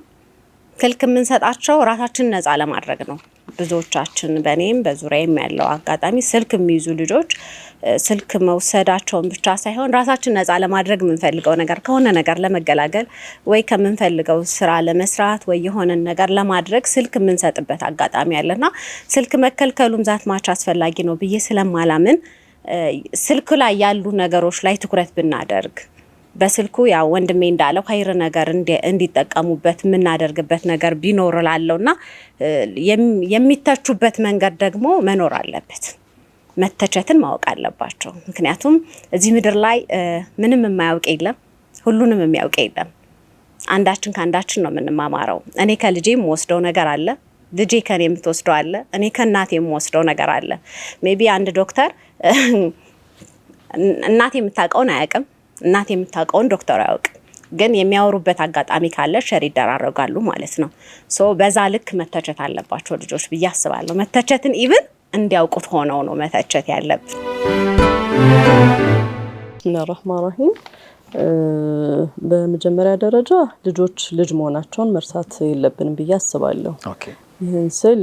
ስልክ የምንሰጣቸው ራሳችንን ነፃ ለማድረግ ነው። ብዙዎቻችን በኔም በዙሪያም ያለው አጋጣሚ ስልክ የሚይዙ ልጆች ስልክ መውሰዳቸውን ብቻ ሳይሆን ራሳችን ነፃ ለማድረግ የምንፈልገው ነገር ከሆነ ነገር ለመገላገል ወይ ከምንፈልገው ስራ ለመስራት ወይ የሆነ ነገር ለማድረግ ስልክ የምንሰጥበት አጋጣሚ አለና ስልክ መከልከሉም ዛት ማች አስፈላጊ ነው ብዬ ስለማላምን ስልክ ላይ ያሉ ነገሮች ላይ ትኩረት ብናደርግ በስልኩ ያው ወንድሜ እንዳለው ኸይር ነገር እንዲጠቀሙበት ምናደርግበት ነገር ቢኖር ላለውና የሚተቹበት መንገድ ደግሞ መኖር አለበት። መተቸትን ማወቅ አለባቸው። ምክንያቱም እዚህ ምድር ላይ ምንም የማያውቅ የለም፣ ሁሉንም የሚያውቅ የለም። አንዳችን ከአንዳችን ነው የምንማማረው። እኔ ከልጄ የምወስደው ነገር አለ፣ ልጄ ከኔ የምትወስደው አለ፣ እኔ ከእናቴ የምወስደው ነገር አለ። ሜቢ አንድ ዶክተር እናቴ የምታውቀውን አያውቅም፣ እናቴ የምታውቀውን ዶክተር አያውቅም። ግን የሚያወሩበት አጋጣሚ ካለ ሸር ይደራረጋሉ ማለት ነው። ሶ በዛ ልክ መተቸት አለባቸው ልጆች ብዬ አስባለሁ። መተቸትን ኢቭን እንዲያውቁት ሆነው ነው መተቸት ያለብን። ብስሚላሂር ረህማኒር ረሂም። በመጀመሪያ ደረጃ ልጆች ልጅ መሆናቸውን መርሳት የለብንም ብዬ አስባለሁ። ይህን ስል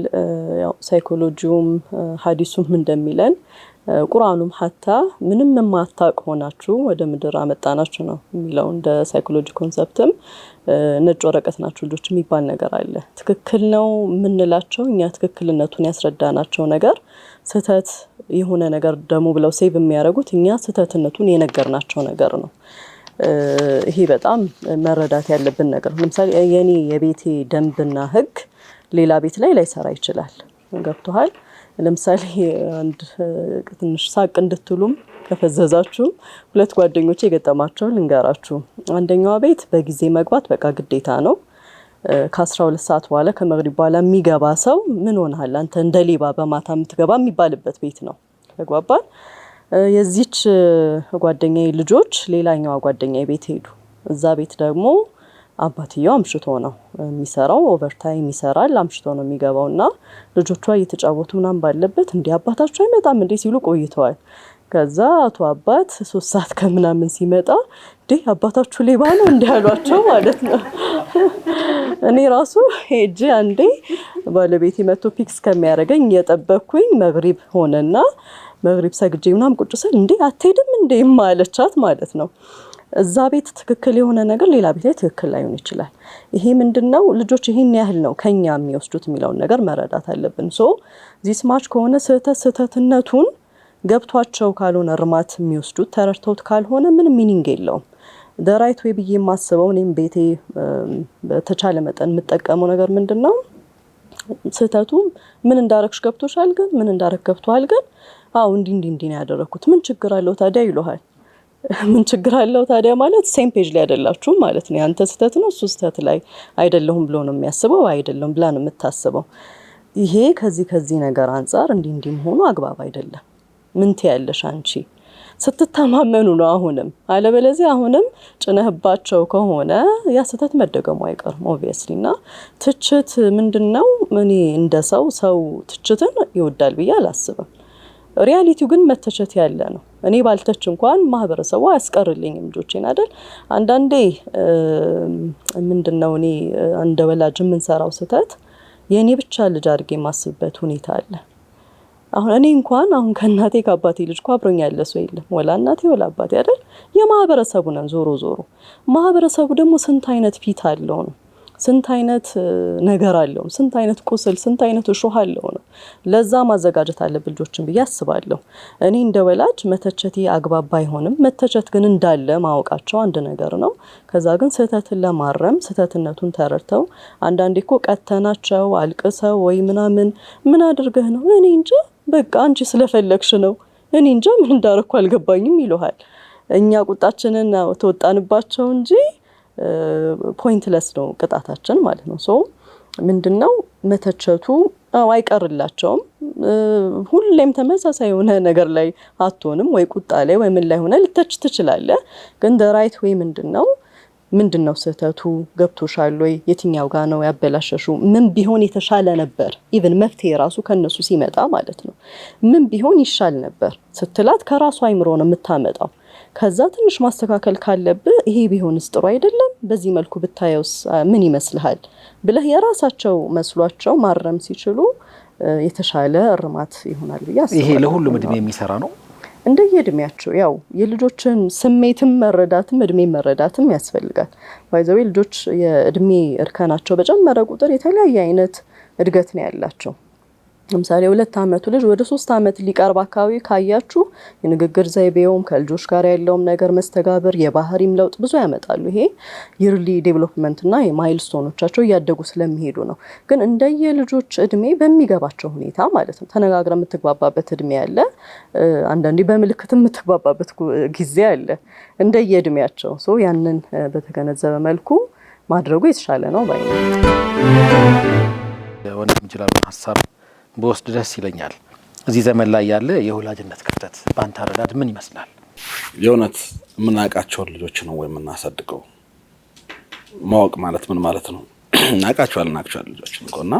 ያው ሳይኮሎጂውም ሐዲሱም እንደሚለን ቁርአኑም ሐታ ምንም የማታውቅ ሆናችሁ ወደ ምድር አመጣናችሁ ነው የሚለው። እንደ ሳይኮሎጂ ኮንሰፕትም ነጭ ወረቀት ናችሁ ልጆች የሚባል ነገር አለ። ትክክል ነው የምንላቸው እኛ ትክክልነቱን ያስረዳናቸው ነገር ስህተት የሆነ ነገር ደግሞ ብለው ሴቭ የሚያደርጉት እኛ ስህተትነቱን የነገርናቸው ነገር ነው። ይሄ በጣም መረዳት ያለብን ነገር። ለምሳሌ የኔ የቤቴ ደንብና ህግ ሌላ ቤት ላይ ላይሰራ ይችላል። ገብቶሃል? ለምሳሌ አንድ ትንሽ ሳቅ እንድትሉም ከፈዘዛችሁ ሁለት ጓደኞቼ የገጠማቸው ልንገራችሁ። አንደኛዋ ቤት በጊዜ መግባት በቃ ግዴታ ነው። ከ12 ሰዓት በኋላ ከመግሪብ በኋላ የሚገባ ሰው ምን ሆነሃል አንተ እንደ ሌባ በማታ የምትገባ የሚባልበት ቤት ነው። ተግባባን። የዚች ጓደኛዬ ልጆች ሌላኛዋ ጓደኛዬ ቤት ሄዱ። እዛ ቤት ደግሞ አባትየው አምሽቶ ነው የሚሰራው፣ ኦቨርታይም ይሰራል፣ አምሽቶ ነው የሚገባውና ልጆቿ እየተጫወቱ ምናምን ባለበት እንዴ አባታቸው አይመጣም እንዴ ሲሉ ቆይተዋል። ከዛ አቶ አባት 3 ሰዓት ከምናምን ሲመጣ እንዴ አባታችሁ ሌባ ነው እንዴ አሏቸው ማለት ነው። እኔ ራሱ ሄጄ አንዴ ባለቤቴ መጥቶ ፒክስ ከሚያደርገኝ እየጠበቅኩኝ መግሪብ ሆነና መግሪብ ሰግጄ ምናምን ቁጭ ስል እንዴ አትሄድም እንዴ ማለቻት ማለት ነው። እዛ ቤት ትክክል የሆነ ነገር ሌላ ቤት ላይ ትክክል ላይሆን ይችላል። ይሄ ምንድነው ልጆች ይሄን ያህል ነው ከኛ የሚወስዱት የሚለውን ነገር መረዳት አለብን። ሶ ዚስ ማች ከሆነ ስህተትነቱን ገብቷቸው ካልሆነ እርማት የሚወስዱት ተረድተውት ካልሆነ ምንም ሚኒንግ የለውም። ራይት ዌይ ብዬ የማስበው እኔም ቤቴ በተቻለ መጠን የምጠቀመው ነገር ምንድነው ስህተቱ ምን እንዳረክሽ ገብቶሻል ግን ምን እንዳረክ ገብቷል ግን አው እንዲ ነው ያደረኩት ምን ችግር አለው ታዲያ ይሉሃል። ምን ችግር አለው ታዲያ ማለት ሴም ፔጅ ላይ አይደላችሁም ማለት ነው። ያንተ ስህተት ነው እሱ ስህተት ላይ አይደለሁም ብሎ ነው የሚያስበው፣ አይደለም ብላ ነው የምታስበው። ይሄ ከዚህ ነገር አንፃር እንዲህ መሆኑ አግባብ አይደለም። ምን ትያለሽ አንቺ? ስትተማመኑ ነው አሁንም። አለበለዚያ አሁንም ጭነህባቸው ከሆነ ያ ስህተት መደገሙ አይቀርም ኦብቪየስሊ። እና ትችት ምንድነው እኔ እንደ ሰው ትችትን ይወዳል ብዬ አላስብም። ሪያሊቲው ግን መተቸት ያለ ነው። እኔ ባልተች እንኳን ማህበረሰቡ አያስቀርልኝም ልጆቼን አይደል። አንዳንዴ ምንድነው እኔ እንደ ወላጅ የምንሰራው ስህተት የኔ ብቻ ልጅ አድርጌ የማስብበት ሁኔታ አለ። አሁን እኔ እንኳን ከእናቴ ከአባቴ ልጅ አብሮኝ ያለ ሰው የለም፣ ወላ እናቴ ወላ አባቴ አይደል። የማህበረሰቡ ነን ዞሮ ማህበረሰቡ ደግሞ ስንት አይነት ፊት አለው ነው፣ ስንት አይነት ነገር አለው፣ ስንት አይነት ቁስል፣ ስንት አይነት እሾህ አለው ነው። ለዛ ማዘጋጀት አለብን ልጆችን ብዬ አስባለሁ። እኔ እንደ ወላጅ መተቸቴ አግባብ አይሆንም። መተቸት ግን እንዳለ ማወቃቸው አንድ ነገር ነው። ከዛ ግን ስህተትን ለማረም ስህተትነቱን ተረድተው አንዳንዴ እኮ ቀተናቸው አልቅሰው ወይ ምን አድርገህ ነው እኔ እንጂ በቃ አንቺ ስለፈለግሽ ነው እኔ እንጂ ምን እንዳረኩ አልገባኝም ይሉሃል። እኛ ቁጣችንን ተወጣንባቸው እንጂ ፖይንትለስ ነው ቅጣታችን ማለት ነው። ሶ ምንድነው መተቸቱ አይቀርላቸውም። ሁሌም ተመሳሳይ የሆነ ነገር ላይ አትሆንም፣ ወይ ቁጣ ላይ ወይ ምን ላይ ሆነ ልተች ትችላለህ። ግን ራይት ወይ ምንድነው ስህተቱ ገብቶሻል ወይ? የትኛው ጋር ነው ያበላሸሹ? ምን ቢሆን የተሻለ ነበር? ኢቭን መፍትሄ ራሱ ከነሱ ሲመጣ ማለት ነው ምን ቢሆን ይሻል ነበር ስትላት ከራሱ አይምሮ ነው የምታመጣው። ከዛ ትንሽ ማስተካከል ካለብህ ይሄ ቢሆንስ ጥሩ አይደለም፣ በዚህ መልኩ ብታየውስ ምን ይመስልሃል ብለህ የራሳቸው መስሏቸው ማረም ሲችሉ የተሻለ እርማት ይሆናል ብዬ አስባለሁ። ይሄ ለሁሉም እድሜ የሚሰራ ነው። እንደየእድሜያቸው ያው የልጆችን ስሜትም መረዳትም እድሜ መረዳትም ያስፈልጋል። ባይዘዌ ልጆች የእድሜ እርከናቸው በጨመረ ቁጥር የተለያየ አይነት እድገት ነው ያላቸው። ለምሳሌ 2 አመቱ ልጅ ወደ 3 አመት ሊቀርብ አካባቢ ካያችሁ የንግግር ዘይቤውም ከልጆች ጋር ያለውም ነገር መስተጋብር የባህሪም ለውጥ ብዙ ያመጣሉ። ይሄ ይርሊ ዴቨሎፕመንት እና የማይልስቶኖቻቸው እያደጉ ስለሚሄዱ ነው። ግን እንደየልጆች እድሜ በሚገባቸው ሁኔታ ማለት ነው። ተነጋግረ የምትግባባበት እድሜ አለ፣ አንዳንዴ በምልክት የምትግባባበት ጊዜ አለ። እንደየእድሜያቸው ያንን በተገነዘበ መልኩ ማድረጉ የተሻለ ነው ባይ ነው። ወንድም ይችላል ሐሳብ በወስድ ደስ ይለኛል። እዚህ ዘመን ላይ ያለ የወላጅነት ክፍተት በአንተ አረዳድ ምን ይመስላል? የእውነት የምናውቃቸውን ልጆች ነው ወይ የምናሳድገው? ማወቅ ማለት ምን ማለት ነው? እናውቃቸዋል ልጆች እንኳንና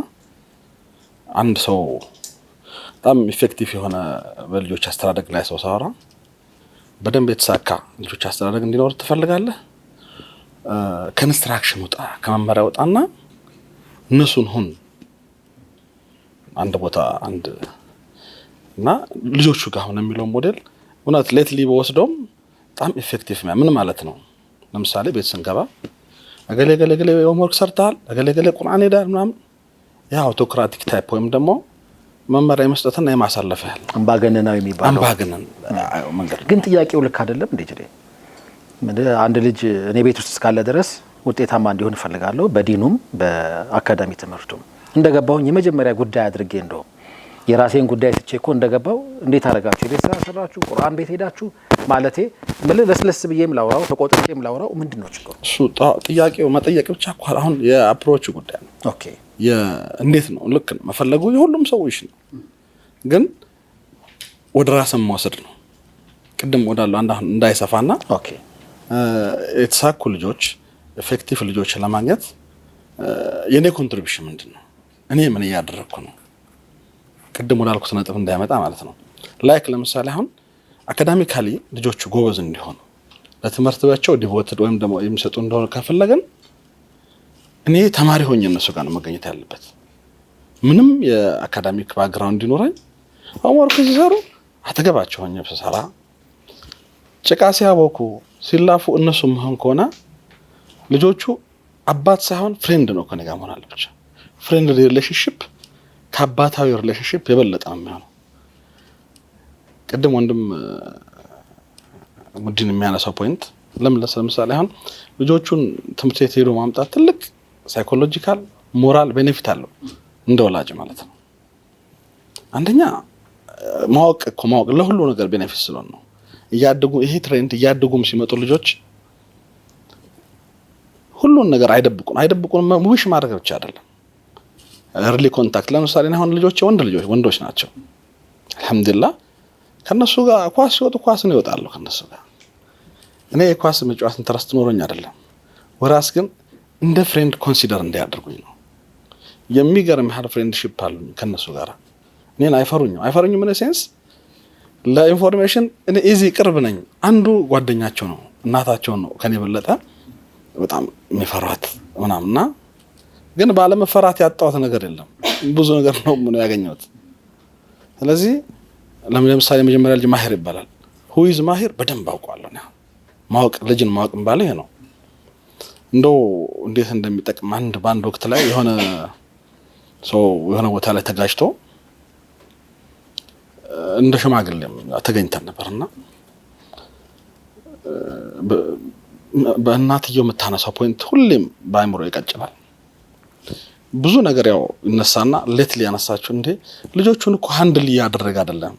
አንድ ሰው በጣም ኢፌክቲቭ የሆነ በልጆች አስተዳደግ ላይ ሰው ሳወራ በደንብ የተሳካ ልጆች አስተዳደግ እንዲኖር ትፈልጋለህ? ከኢንስትራክሽን ውጣ፣ ከመመሪያ ውጣና እነሱን ሁን አንድ ቦታ አንድ እና ልጆቹ ጋር ሆነ የሚለው ሞዴል እውነት ሌትሊ በወስዶም በጣም ኢፌክቲቭ ምን ማለት ነው? ለምሳሌ ቤት ስንገባ አገለገለ ሆምወርክ ሰርተሃል፣ አገለገለ ቁርአን ሄዳል ምናምን ያ አውቶክራቲክ ታይፕ ወይም ደግሞ መመሪያ መስጠትና የማሳለፍ ያህል አምባገነናዊ የሚባለው አምባገነን መንገድ ግን ጥያቄው ልክ አይደለም እንዴ? አንድ ልጅ እኔ ቤት ውስጥ እስካለ ድረስ ውጤታማ እንዲሆን እፈልጋለሁ። በዲኑም በአካዳሚ ትምህርቱም እንደገባሁኝ የመጀመሪያ ጉዳይ አድርጌ እንደው የራሴን ጉዳይ ትቼ እኮ እንደገባው እንዴት አደረጋችሁ ቤት ስራ ሰራችሁ ቁርአን ቤት ሄዳችሁ ማለቴ ለስለስ ብዬም ላውራው ተቆጥቼም ላውራው ምንድነው ችግሩ? እሱ ጥያቄው መጠየቅ ብቻ እኮ አሁን የአፕሮች ጉዳይ ነው። ኦኬ እንዴት ነው ልክ ነው መፈለጉ የሁሉም ሰዎች ነው፣ ግን ወደ ራስን መውሰድ ነው። ቅድም ወዳለው አንድ እንዳይሰፋና ኦኬ የተሳኩ ልጆች ኤፌክቲቭ ልጆች ለማግኘት የኔ ኮንትሪቢዩሽን ምንድነው? እኔ ምን ያደረኩ ነው? ቅድም ወዳልኩት ነጥብ እንዳይመጣ ማለት ነው። ላይክ ለምሳሌ አሁን አካዳሚካሊ ልጆቹ ጎበዝ እንዲሆኑ ለትምህርታቸው ዲቮትድ ወይም ደግሞ የሚሰጡ እንደሆነ ከፈለገን እኔ ተማሪ ሆኜ እነሱ ጋር ነው መገኘት ያለበት። ምንም የአካዳሚክ ባክግራውንድ እንዲኖረኝ ሆምወርክ ሲሰሩ አተገባቸው ሆኜ ስሰራ ጭቃ ሲያቦኩ ሲላፉ እነሱ መሆን ከሆነ ልጆቹ አባት ሳይሆን ፍሬንድ ነው ከኔ ጋር መሆን አለበት። ፍሬንድ ሪሌሽንሺፕ ከአባታዊ ሪሌሽንሺፕ የበለጠ ነው የሚሆነው። ቅድም ወንድም ሙዲን የሚያነሳው ፖይንት ለምሳሌ አሁን ልጆቹን ትምህርት ቤት ሄዶ ማምጣት ትልቅ ሳይኮሎጂካል ሞራል ቤኔፊት አለው እንደ ወላጅ ማለት ነው። አንደኛ ማወቅ ለሁሉ ነገር ቤኔፊት ስለሆነ ነው። እያደጉ ይሄ ትሬንድ እያደጉም ሲመጡ ልጆች ሁሉን ነገር አይደብቁን ውሽ ማድረግ ብቻ አይደለም። early contact ለምሳሌ አሁን ልጆች ወንዶች ናቸው። አልহামዱሊላህ ከነሱ ጋር ኳስ ሲወጡ ኳስ ነው ይወጣሉ ከነሱ ጋር። እኔ ኳስ መጫወት ኢንተረስት ኖሮኝ አይደለም፣ ወራስ ግን እንደ ፍሬንድ ኮንሲደር እንዲያደርጉኝ ነው። የሚገርም ያህል ፍሬንድሺፕ አሉኝ ከነሱ ጋር። እኔን አይፈሩኝም ምን ሴንስ ለኢንፎርሜሽን እኔ ኢዚ ቅርብ ነኝ። አንዱ ጓደኛቸው ነው፣ እናታቸው ነው ከኔ በለጠ በጣም የሚፈራት ምናምንና ግን ባለመፈራት ያጣሁት ነገር የለም። ብዙ ነገር ነው ምን ያገኘሁት። ስለዚህ ለምሳሌ መጀመሪያ ልጅ ማሂር ይባላል። who is ማሂር በደንብ አውቀዋለሁ ነው ማወቅ ልጅን ማወቅ ባለ ይሄ ነው። እንደው እንዴት እንደሚጠቅም ባንድ ወቅት ላይ የሆነ ቦታ ላይ ተጋጭቶ እንደ ሽማግሌም ተገኝተን ነበርና በእናትየው የምታነሳው ፖይንት ሁሌም ባይምሮ ይቀጭላል። ብዙ ነገር ያው እነሳና ሌትሊ ያነሳችሁ እንዴ ልጆቹን እኮ ሃንድል ያደረገ አይደለም።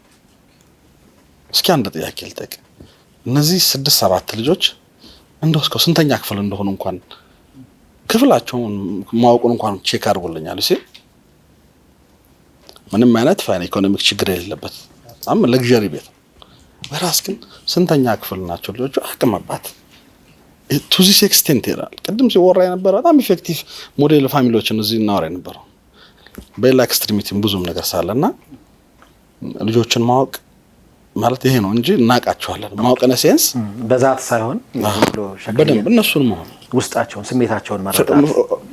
እስኪ አንድ ጥያቄ ልጠይቅ። እነዚህ 6-7 ልጆች እንደው እስከ ስንተኛ ክፍል እንደሆኑ እንኳን ክፍላቸውን ማወቁን እንኳን ቼክ አድርጎልኛል። እሺ ምንም አይነት ፋይናንስ ኢኮኖሚክ ችግር የሌለበት በጣም ለግዠሪ ቤት በራስ ግን ስንተኛ ክፍል ናቸው ልጆቹ አቅመባት to this extent ይላል። ቅድም ሲወራ የነበረ በጣም ኢፌክቲቭ ሞዴል ፋሚሊዎችን እዚህ እናወራ የነበረ በላ ኤክስትሪሚቲም ብዙም ነገር ሳለና ልጆችን ማወቅ ማለት ይሄ ነው እንጂ እናቃቸዋለን። ማወቅነ ሴንስ በዛት ሳይሆን ብሎ በደንብ እነሱን መሆን ውስጣቸውን ስሜታቸውን መረዳት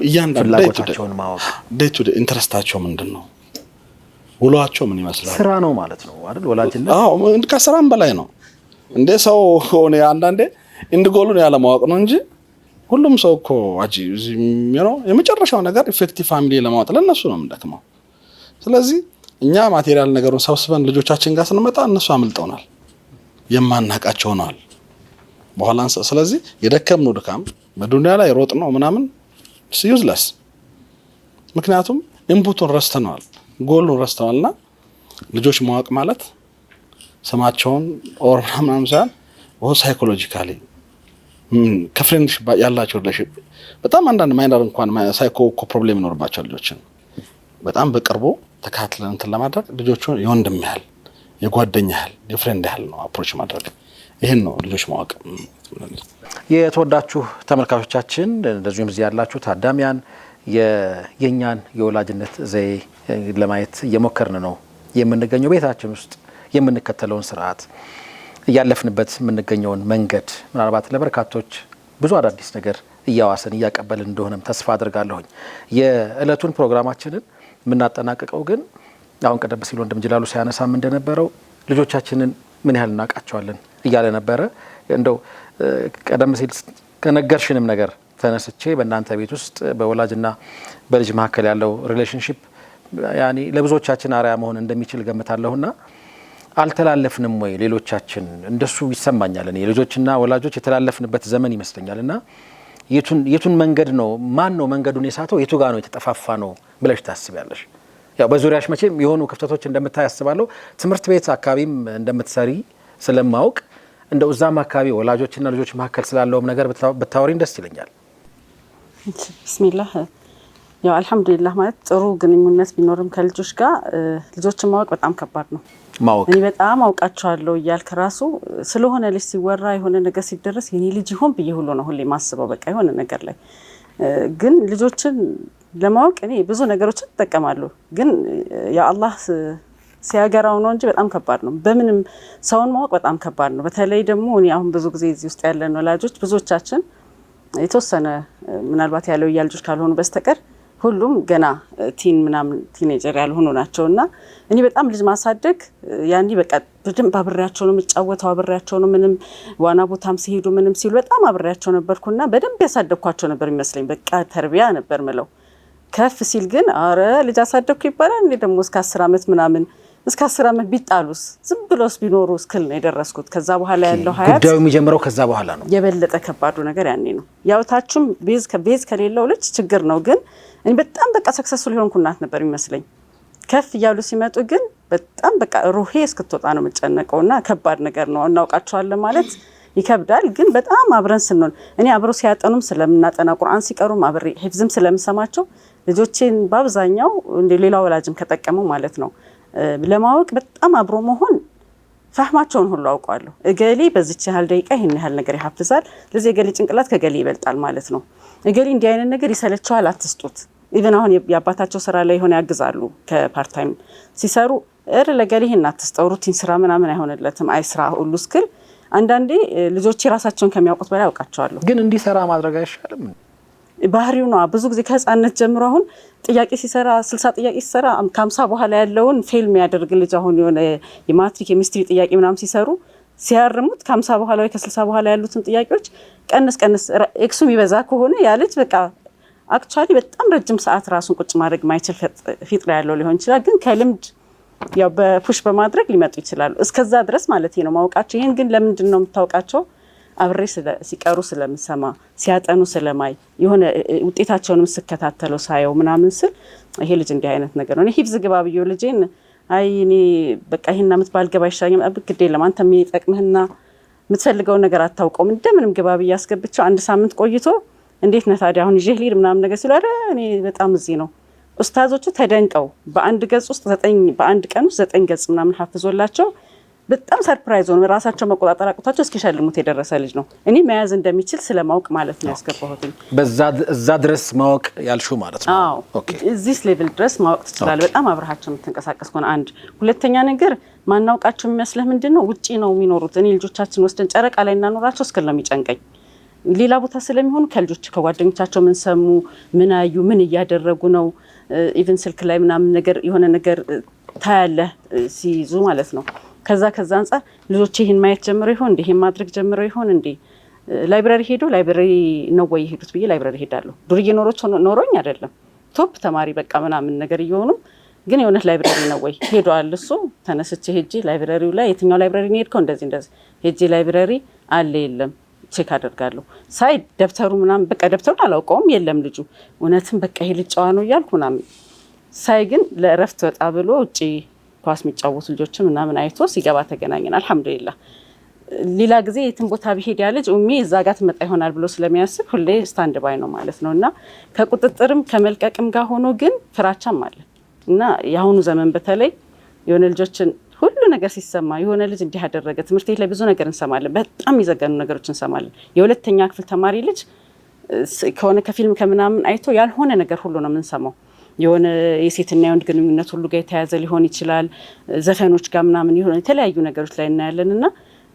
እያንዳንዱ ፍላጎታቸውን ማወቅ ዴይ ቱ ዴይ ኢንተረስታቸው ምንድነው ውሏቸው ምን ይመስላል? ስራ ነው ማለት ነው አይደል? ወላጅነት ከስራም በላይ ነው እንደ ሰው ሆነ አንዳንዴ እንድጎሉን ያለ ማወቅ ነው እንጂ ሁሉም ሰው እኮ የመጨረሻው ነገር ኢፌክቲቭ ፋሚሊ ለማውጣት ለነሱ ነው የምንደክመው። ስለዚህ እኛ ማቴሪያል ነገሩን ሰብስበን ልጆቻችን ጋር ስንመጣ እነሱ አምልጠውናል፣ የማናቃቸው ነው በኋላ። ስለዚህ የደከምነው ድካም በዱንያ ላይ ሮጥ ነው ምናምን ዩዝለስ። ምክንያቱም ኢንፑቱን ረስተናል፣ ጎሉን ረስተናልና ልጆች ማወቅ ማለት ስማቸውን ኦር ምናምን ሳይሆን ሳይኮሎጂካሊ ከፍሬንድሺፕ ያላቸው ሪሌሽን በጣም አንዳንድ ማይነር እንኳን ሳይኮ ፕሮብሌም ይኖርባቸው ልጆችን በጣም በቅርቡ ተካትለን እንትን ለማድረግ ልጆቹን የወንድም ያህል የጓደኛ ያህል የፍሬንድ ያህል ነው አፕሮች ማድረግ። ይሄን ነው ልጆች ማወቅ። የተወዳችሁ ተመልካቾቻችን እንደዚሁም እዚህ ያላችሁ ታዳሚያን የኛን የወላጅነት ዘዬ ለማየት እየሞከርን ነው የምንገኘው። ቤታችን ውስጥ የምንከተለውን ስርዓት እያለፍንበት የምንገኘውን መንገድ ምናልባት ለበርካቶች ብዙ አዳዲስ ነገር እያዋሰን እያቀበልን እንደሆነም ተስፋ አድርጋለሁኝ። የእለቱን ፕሮግራማችንን የምናጠናቅቀው ግን አሁን ቀደም ሲል ወንድም ጅላሉ ሲያነሳም እንደነበረው ልጆቻችንን ምን ያህል እናውቃቸዋለን እያለ ነበረ። እንደው ቀደም ሲል ከነገርሽንም ነገር ተነስቼ በእናንተ ቤት ውስጥ በወላጅና በልጅ መካከል ያለው ሪሌሽንሺፕ ያኔ ለብዙዎቻችን አርአያ መሆን እንደሚችል ገምታለሁና አልተላለፍንም ወይ? ሌሎቻችን እንደሱ ይሰማኛል። እኔ ልጆችና ወላጆች የተላለፍንበት ዘመን ይመስለኛልና የቱን መንገድ ነው ማን ነው መንገዱን የሳተው የቱ ጋር ነው የተጠፋፋ ነው ብለሽ ታስቢያለሽ? ያው በዙሪያሽ መቼም የሆኑ ክፍተቶች እንደምታይ አስባለሁ። ትምህርት ቤት አካባቢም እንደምትሰሪ ስለማውቅ እንደው እዛም አካባቢ ወላጆችና ልጆች መካከል ስላለውም ነገር ብታወሪኝ ደስ ይለኛል። ቢስሚላህ ያው አልহামዱሊላህ ማለት ጥሩ ግንኙነት ቢኖርም ከልጆች ጋር ልጆችን ማወቅ በጣም ከባድ ነው። እኔ በጣም አውቃቸዋለሁ እያልክ ራሱ ስለሆነ ልጅ ሲወራ የሆነ ነገር ሲደረስ የኔ ልጅ ይሆን ብዬ ሁሉ ነው ሁሌ ማስበው። በቃ የሆነ ነገር ላይ ግን ልጆችን ለማወቅ እኔ ብዙ ነገሮችን ተጠቀማለሁ። ግን ያ አላህ ሲያገራው ነው እንጂ በጣም ከባድ ነው። በምንም ሰውን ማወቅ በጣም ከባድ ነው። በተለይ ደግሞ እኔ አሁን ብዙ ጊዜ እዚህ ውስጥ ያለን ወላጆች ብዙዎቻችን የተወሰነ ምናልባት ያለው ልጆች ካልሆኑ በስተቀር ሁሉም ገና ቲኔጀር ያልሆኑ ናቸውና እኔ በጣም ልጅ ማሳደግ ያንዲ በቃ በደንብ አብሬያቸው ነው የምጫወተው፣ አብሬያቸው ነው ምንም ዋና ቦታም ሲሄዱ ምንም ሲሉ በጣም አብሬያቸው ነበርኩና በደንብ ያሳደግኳቸው ነበር ይመስለኝ። በቃ ተርቢያ ነበር ምለው። ከፍ ሲል ግን አረ ልጅ አሳደግኩ ይባላል እንዴ ደግሞ እስከ 10 አመት ምናምን እስከ 10 አመት ቢጣሉስ ዝም ብሎስ ቢኖሩ እስክል ነው የደረስኩት። ከዛ በኋላ ያለው ሀያት ጉዳዩ የሚጀምረው ከዛ በኋላ ነው። የበለጠ ከባዱ ነገር ያኔ ነው። ያው ታችም ቤዝ ከሌለው ልጅ ችግር ነው። ግን እኔ በጣም በቃ ሰክሰስፉል ሆንኩ እናት ነበር ይመስለኝ። ከፍ እያሉ ሲመጡ ግን በጣም በቃ ሩሄ እስክትወጣ ነው የምጨነቀውና ከባድ ነገር ነው። እናውቃቸዋለን ማለት ይከብዳል። ግን በጣም አብረን ስንሆን እኔ አብረው ሲያጠኑም ስለምናጠና ቁርአን ሲቀሩም አብሬ ሂፍዝም ስለምሰማቸው ልጆቼን በአብዛኛው እንደ ሌላ ወላጅም ከጠቀመው ማለት ነው ለማወቅ በጣም አብሮ መሆን ፈህማቸውን ሁሉ አውቀዋለሁ። እገሊ በዚች ያህል ደቂቃ ይሄን ያህል ነገር ይሐፍዛል፣ ለዚህ እገሊ ጭንቅላት ከገሊ ይበልጣል ማለት ነው። እገሊ እንዲህ አይነት ነገር ይሰለቸዋል፣ አትስጡት። ኢቭን አሁን የአባታቸው ስራ ላይ ሆነ ያግዛሉ ከፓርት ታይም ሲሰሩ ለገሊ ይሄን አትስጠው ሩቲን ስራ ምናምን አይሆንለትም አይ ስራ ሁሉ እስክል አንዳንዴ ልጆች ራሳቸውን ከሚያውቁት በላይ አውቃቸዋለሁ። ግን እንዲሰራ ማድረግ አይሻልም? ባህሪው ነው። ብዙ ጊዜ ከህፃነት ጀምሮ አሁን ጥያቄ ሲሰራ 60 ጥያቄ ሲሰራ ከ50 በኋላ ያለውን ፌል የሚያደርግ ልጅ አሁን የሆነ የማትሪክ የሚስትሪ ጥያቄ ምናምን ሲሰሩ ሲያርሙት ከ50 በኋላ ወይ ከ60 በኋላ ያሉትን ጥያቄዎች ቀንስ ኤክሱም ይበዛ ከሆነ ያ ልጅ በቃ አክቹአሊ በጣም ረጅም ሰዓት ራሱን ቁጭ ማድረግ ማይችል ፊጥራ ያለው ሊሆን ይችላል። ግን ከልምድ ያው በፑሽ በማድረግ ሊመጡ ይችላሉ። እስከዛ ድረስ ማለት ነው ማውቃቸው። ይሄን ግን ለምንድን ነው የምታውቃቸው? አብሬ ሲቀሩ ስለምሰማ ሲያጠኑ ስለማይ የሆነ ውጤታቸውንም ስከታተለው ሳየው ምናምን ስል ይሄ ልጅ እንዲህ አይነት ነገር ነው። እኔ ሂፍዝ ግባ ብዬው ልጄን አይ እኔ በቃ ይሄን አመት ባልገባ ይሻለኛል አብግዴ ለማንተ የሚጠቅምህና የምትፈልገውን ነገር አታውቀውም እንደምንም ግባ ብዬ አስገብቼው 1 ሳምንት ቆይቶ እንዴት ነው ታዲያ አሁን ይዤ ልሂድ ምናምን ነገር ሲሉ አረ እኔ በጣም እዚህ ነው ኡስታዞቹ ተደንቀው በአንድ ገጽ ውስጥ 9 በአንድ ቀን ውስጥ 9 ገጽ ምናምን ሐፍዞላቸው በጣም ሰርፕራይዝ ሆነ። ራሳቸው መቆጣጠር አቅቷቸው እስኪሸልሙት የደረሰ ልጅ ነው። እኔ መያዝ እንደሚችል ስለማውቅ ማለት ነው ያስገባሁት። እዛ ድረስ ማወቅ ያልሹ ማለት ነው። ኦኬ እዚህ ሌቭል ድረስ ማወቅ ትችላለህ። በጣም አብረሃቸው የምትንቀሳቀስ ከሆነ አንድ ሁለተኛ ነገር ማናውቃቸው የሚመስልህ ምንድነው ውጪ ነው የሚኖሩት። እኔ ልጆቻችን ወስደን ጨረቃ ላይ እናኖራቸው እስከ ነው የሚጨንቀኝ። ሌላ ቦታ ስለሚሆኑ ከልጆች ከጓደኞቻቸው ምን ሰሙ፣ ምን አዩ፣ ምን እያደረጉ ነው ኢቭን ስልክ ላይ ምናምን ነገር የሆነ ነገር ታያለህ ሲይዙ ማለት ነው። ከዛ አንፃር ልጆች ይሄን ማየት ጀምረው ይሆን እንዴ ይሄን ማድረግ ጀምረው ይሆን እንዴ ላይብራሪ ሄዶ ላይብራሪ ነው ወይ ሄዱት ብዬ ላይብራሪ ሄዳለሁ። ዱርዬ ኖሮኝ አይደለም ቶፕ ተማሪ በቃ ምናምን ነገር እየሆኑ ግን የሆነ ላይብራሪ ነው ወይ ሄዷል። እሱ ተነስቼ ሄጄ ላይብራሪው ላይ የትኛው ላይብራሪ ነው ሄድከው እንደዚህ ሄጄ ላይብራሪ አለ የለም ቼክ አደርጋለሁ። ሳይ ደብተሩ ምናምን በቃ ደብተሩን አላውቀውም የለም ልጁ እውነትም በቃ ይሄ ልጅ ጨዋ ነው እያልኩ ምናምን ሳይ ግን ለእረፍት ወጣ ብሎ ውጪ ኳስ የሚጫወቱ ልጆችም ምናምን አይቶ ሲገባ ተገናኘን። አልሐምዱሊላህ ሌላ ጊዜ የትም ቦታ ቢሄድ ያ ልጅ እዛ ጋር ትመጣ ይሆናል ብሎ ስለሚያስብ ሁሌ ስታንድ ባይ ነው ማለት ነው። እና ከቁጥጥርም ከመልቀቅም ጋር ሆኖ ግን ፍራቻም አለ እና የአሁኑ ዘመን በተለይ የሆነ ልጆችን ሁሉ ነገር ሲሰማ የሆነ ልጅ እንዲህ ያደረገ ትምህርት ቤት ላይ ብዙ ነገር እንሰማለን። በጣም የሚዘገኑ ነገሮች እንሰማለን። የሁለተኛ ክፍል ተማሪ ልጅ ከሆነ ከፊልም ከምናምን አይቶ ያልሆነ ነገር ሁሉ ነው የምንሰማው። የሆነ የሴትና የወንድ ግንኙነት ሁሉ ጋር የተያዘ ሊሆን ይችላል። ዘፈኖች ጋር ምናምን የሆነ የተለያዩ ነገሮች ላይ እናያለን። እና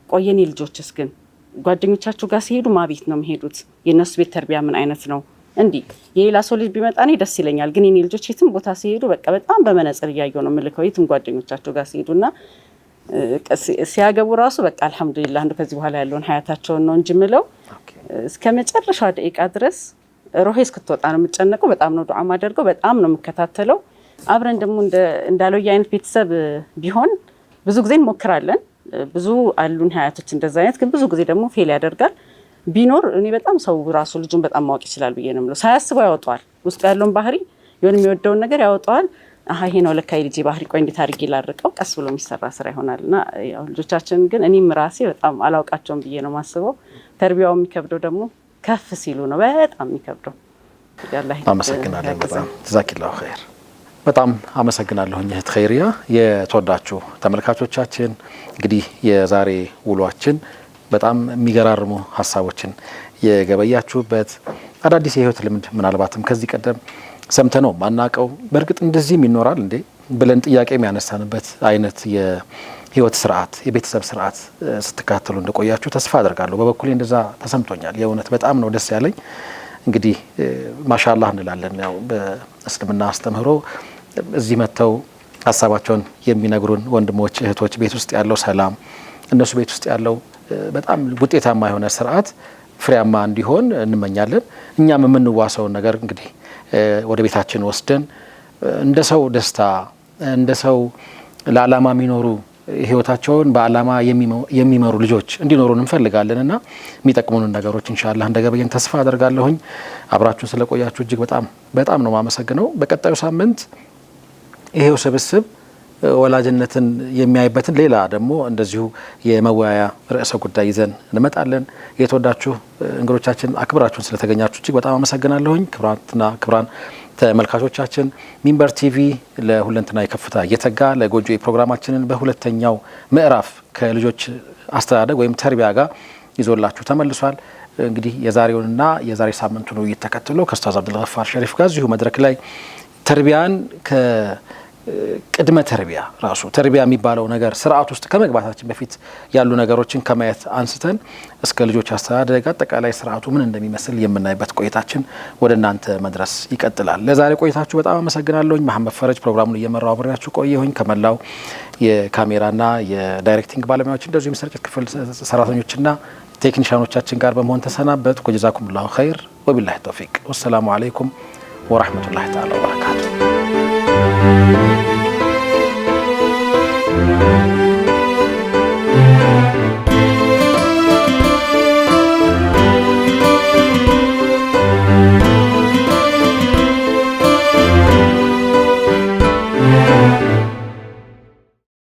ቆየኔ ልጆችስ ግን ጓደኞቻቸው ጋር ሲሄዱ ማቤት ነው የሚሄዱት? የእነሱ ቤት ተርቢያ ምን አይነት ነው? እንዲህ የሌላ ሰው ልጅ ቢመጣ እኔ ደስ ይለኛል። ግን የኔ ልጆች የትም ቦታ ሲሄዱ በቃ በጣም በመነጽር እያየሁ ነው የምልከው የትም ጓደኞቻቸው ጋር ሲሄዱና ሲያገቡ ራሱ በቃ አልሐምዱሊላህ እንደው ከዚህ በኋላ ያለውን ሀያታቸውን ነው እንጂ ምለው እስከ መጨረሻው ደቂቃ ድረስ ሮሄ እስክትወጣ ነው የምጨነቀው። በጣም ነው ዱዓ ማደርገው፣ በጣም ነው የምከታተለው። አብረን ደግሞ እንዳለው የአይነት ቤተሰብ ቢሆን ብዙ ጊዜ እንሞክራለን። ብዙ አሉን ሀያቶች እንደዛ አይነት ግን ብዙ ጊዜ ደግሞ ፌል ያደርጋል። ቢኖር እኔ በጣም ሰው ራሱ ልጁን በጣም ማወቅ ይችላል ብዬ ነው የምለው። ሳያስበው ያወጣዋል። ውስጥ ያለውን ባህሪ የሆነ የሚወደውን ነገር ያወጣዋል። አሃ ይሄ ነው ለካ የልጄ ባህሪ፣ ቆይ እንዴት አድርጌ ላርቀው፣ ቀስ ብሎ የሚሰራ ስራ ይሆናልና ያው ልጆቻችን ግን እኔም ራሴ በጣም አላውቃቸውም ብዬ ነው የማስበው። ተርቢያው የሚከብደው ደግሞ ከፍ ሲሉ ነው በጣም የሚከብደው። አመሰግናለሁ። በጣም ጀዛኪላሁ ኸይር። በጣም አመሰግናለሁ እህት ኸይሪያ። የተወዳችሁ ተመልካቾቻችን እንግዲህ የዛሬ ውሏችን በጣም የሚገራርሙ ሀሳቦችን የገበያችሁበት አዳዲስ የህይወት ልምድ ምናልባትም ከዚህ ቀደም ሰምተነው ማናቀው በእርግጥ እንደዚህም ይኖራል እንዴ ብለን ጥያቄ የሚያነሳንበት አይነት የህይወት ስርዓት የቤተሰብ ስርዓት ስትካተሉ እንደቆያችሁ ተስፋ አደርጋለሁ። በበኩሌ እንደዛ ተሰምቶኛል። የእውነት በጣም ነው ደስ ያለኝ። እንግዲህ ማሻአላህ እንላለን። ያው በእስልምና አስተምህሮ እዚህ መጥተው ሀሳባቸውን የሚነግሩን ወንድሞች እህቶች ቤት ውስጥ ያለው ሰላም እነሱ ቤት ውስጥ ያለው በጣም ውጤታማ የሆነ ስርዓት ፍሬያማ እንዲሆን እንመኛለን። እኛም የምንዋሰውን ነገር እንግዲህ ወደ ቤታችን ወስደን እንደ ሰው ደስታ እንደ ሰው ለዓላማ የሚኖሩ ህይወታቸውን በዓላማ የሚመሩ ልጆች እንዲኖሩን እንፈልጋለንና የሚጠቅሙን ነገሮች ኢንሻአላህ እንደገበየን ተስፋ አደርጋለሁኝ። አብራችሁን ስለቆያችሁ እጅግ በጣም ነው ማመሰግነው። በቀጣዩ ሳምንት ይሄው ስብስብ ወላጅነትን የሚያይበትን ሌላ ደግሞ እንደዚሁ የመወያያ ርዕሰ ጉዳይ ይዘን እንመጣለን። የተወዳችሁ እንግዶቻችን አክብራችሁን ስለተገኛችሁ እጅግ በጣም አመሰግናለሁኝ። ክብራትና ክብራን ተመልካቾቻችን ሚንበር ቲቪ ለሁለንተና የከፍታ እየተጋ ለጎጆ ፕሮግራማችንን በሁለተኛው ምዕራፍ ከልጆች አስተዳደግ ወይም ተርቢያ ጋር ይዞላችሁ ተመልሷል። እንግዲህ የዛሬውንና የዛሬ ሳምንቱን ውይይት ተከትሎ ከኡስታዝ አብዱልገፋር ሸሪፍ ጋር እዚሁ መድረክ ላይ ተርቢያን ቅድመ ተርቢያ ራሱ ተርቢያ የሚባለው ነገር ስርዓት ውስጥ ከመግባታችን በፊት ያሉ ነገሮችን ከማየት አንስተን እስከ ልጆች አስተዳደግ አጠቃላይ ስርዓቱ ምን እንደሚመስል የምናይበት ቆይታችን ወደ እናንተ መድረስ ይቀጥላል። ለዛሬ ቆይታችሁ በጣም አመሰግናለሁኝ። መሐመድ ፈረጅ ፕሮግራሙን እየመራው አብሬያችሁ ቆየሁኝ። ከመላው የካሜራና የዳይሬክቲንግ ባለሙያዎች እንደዚሁም ስርጭት ክፍል ሰራተኞችና ቴክኒሻኖቻችን ጋር በመሆን ተሰናበትኩ። ጀዛኩሙላሁ ኸይር ወቢላሂ ተውፊቅ። ወሰላሙ አለይኩም ወራህመቱላሂ ተዓላ ወበረካቱ።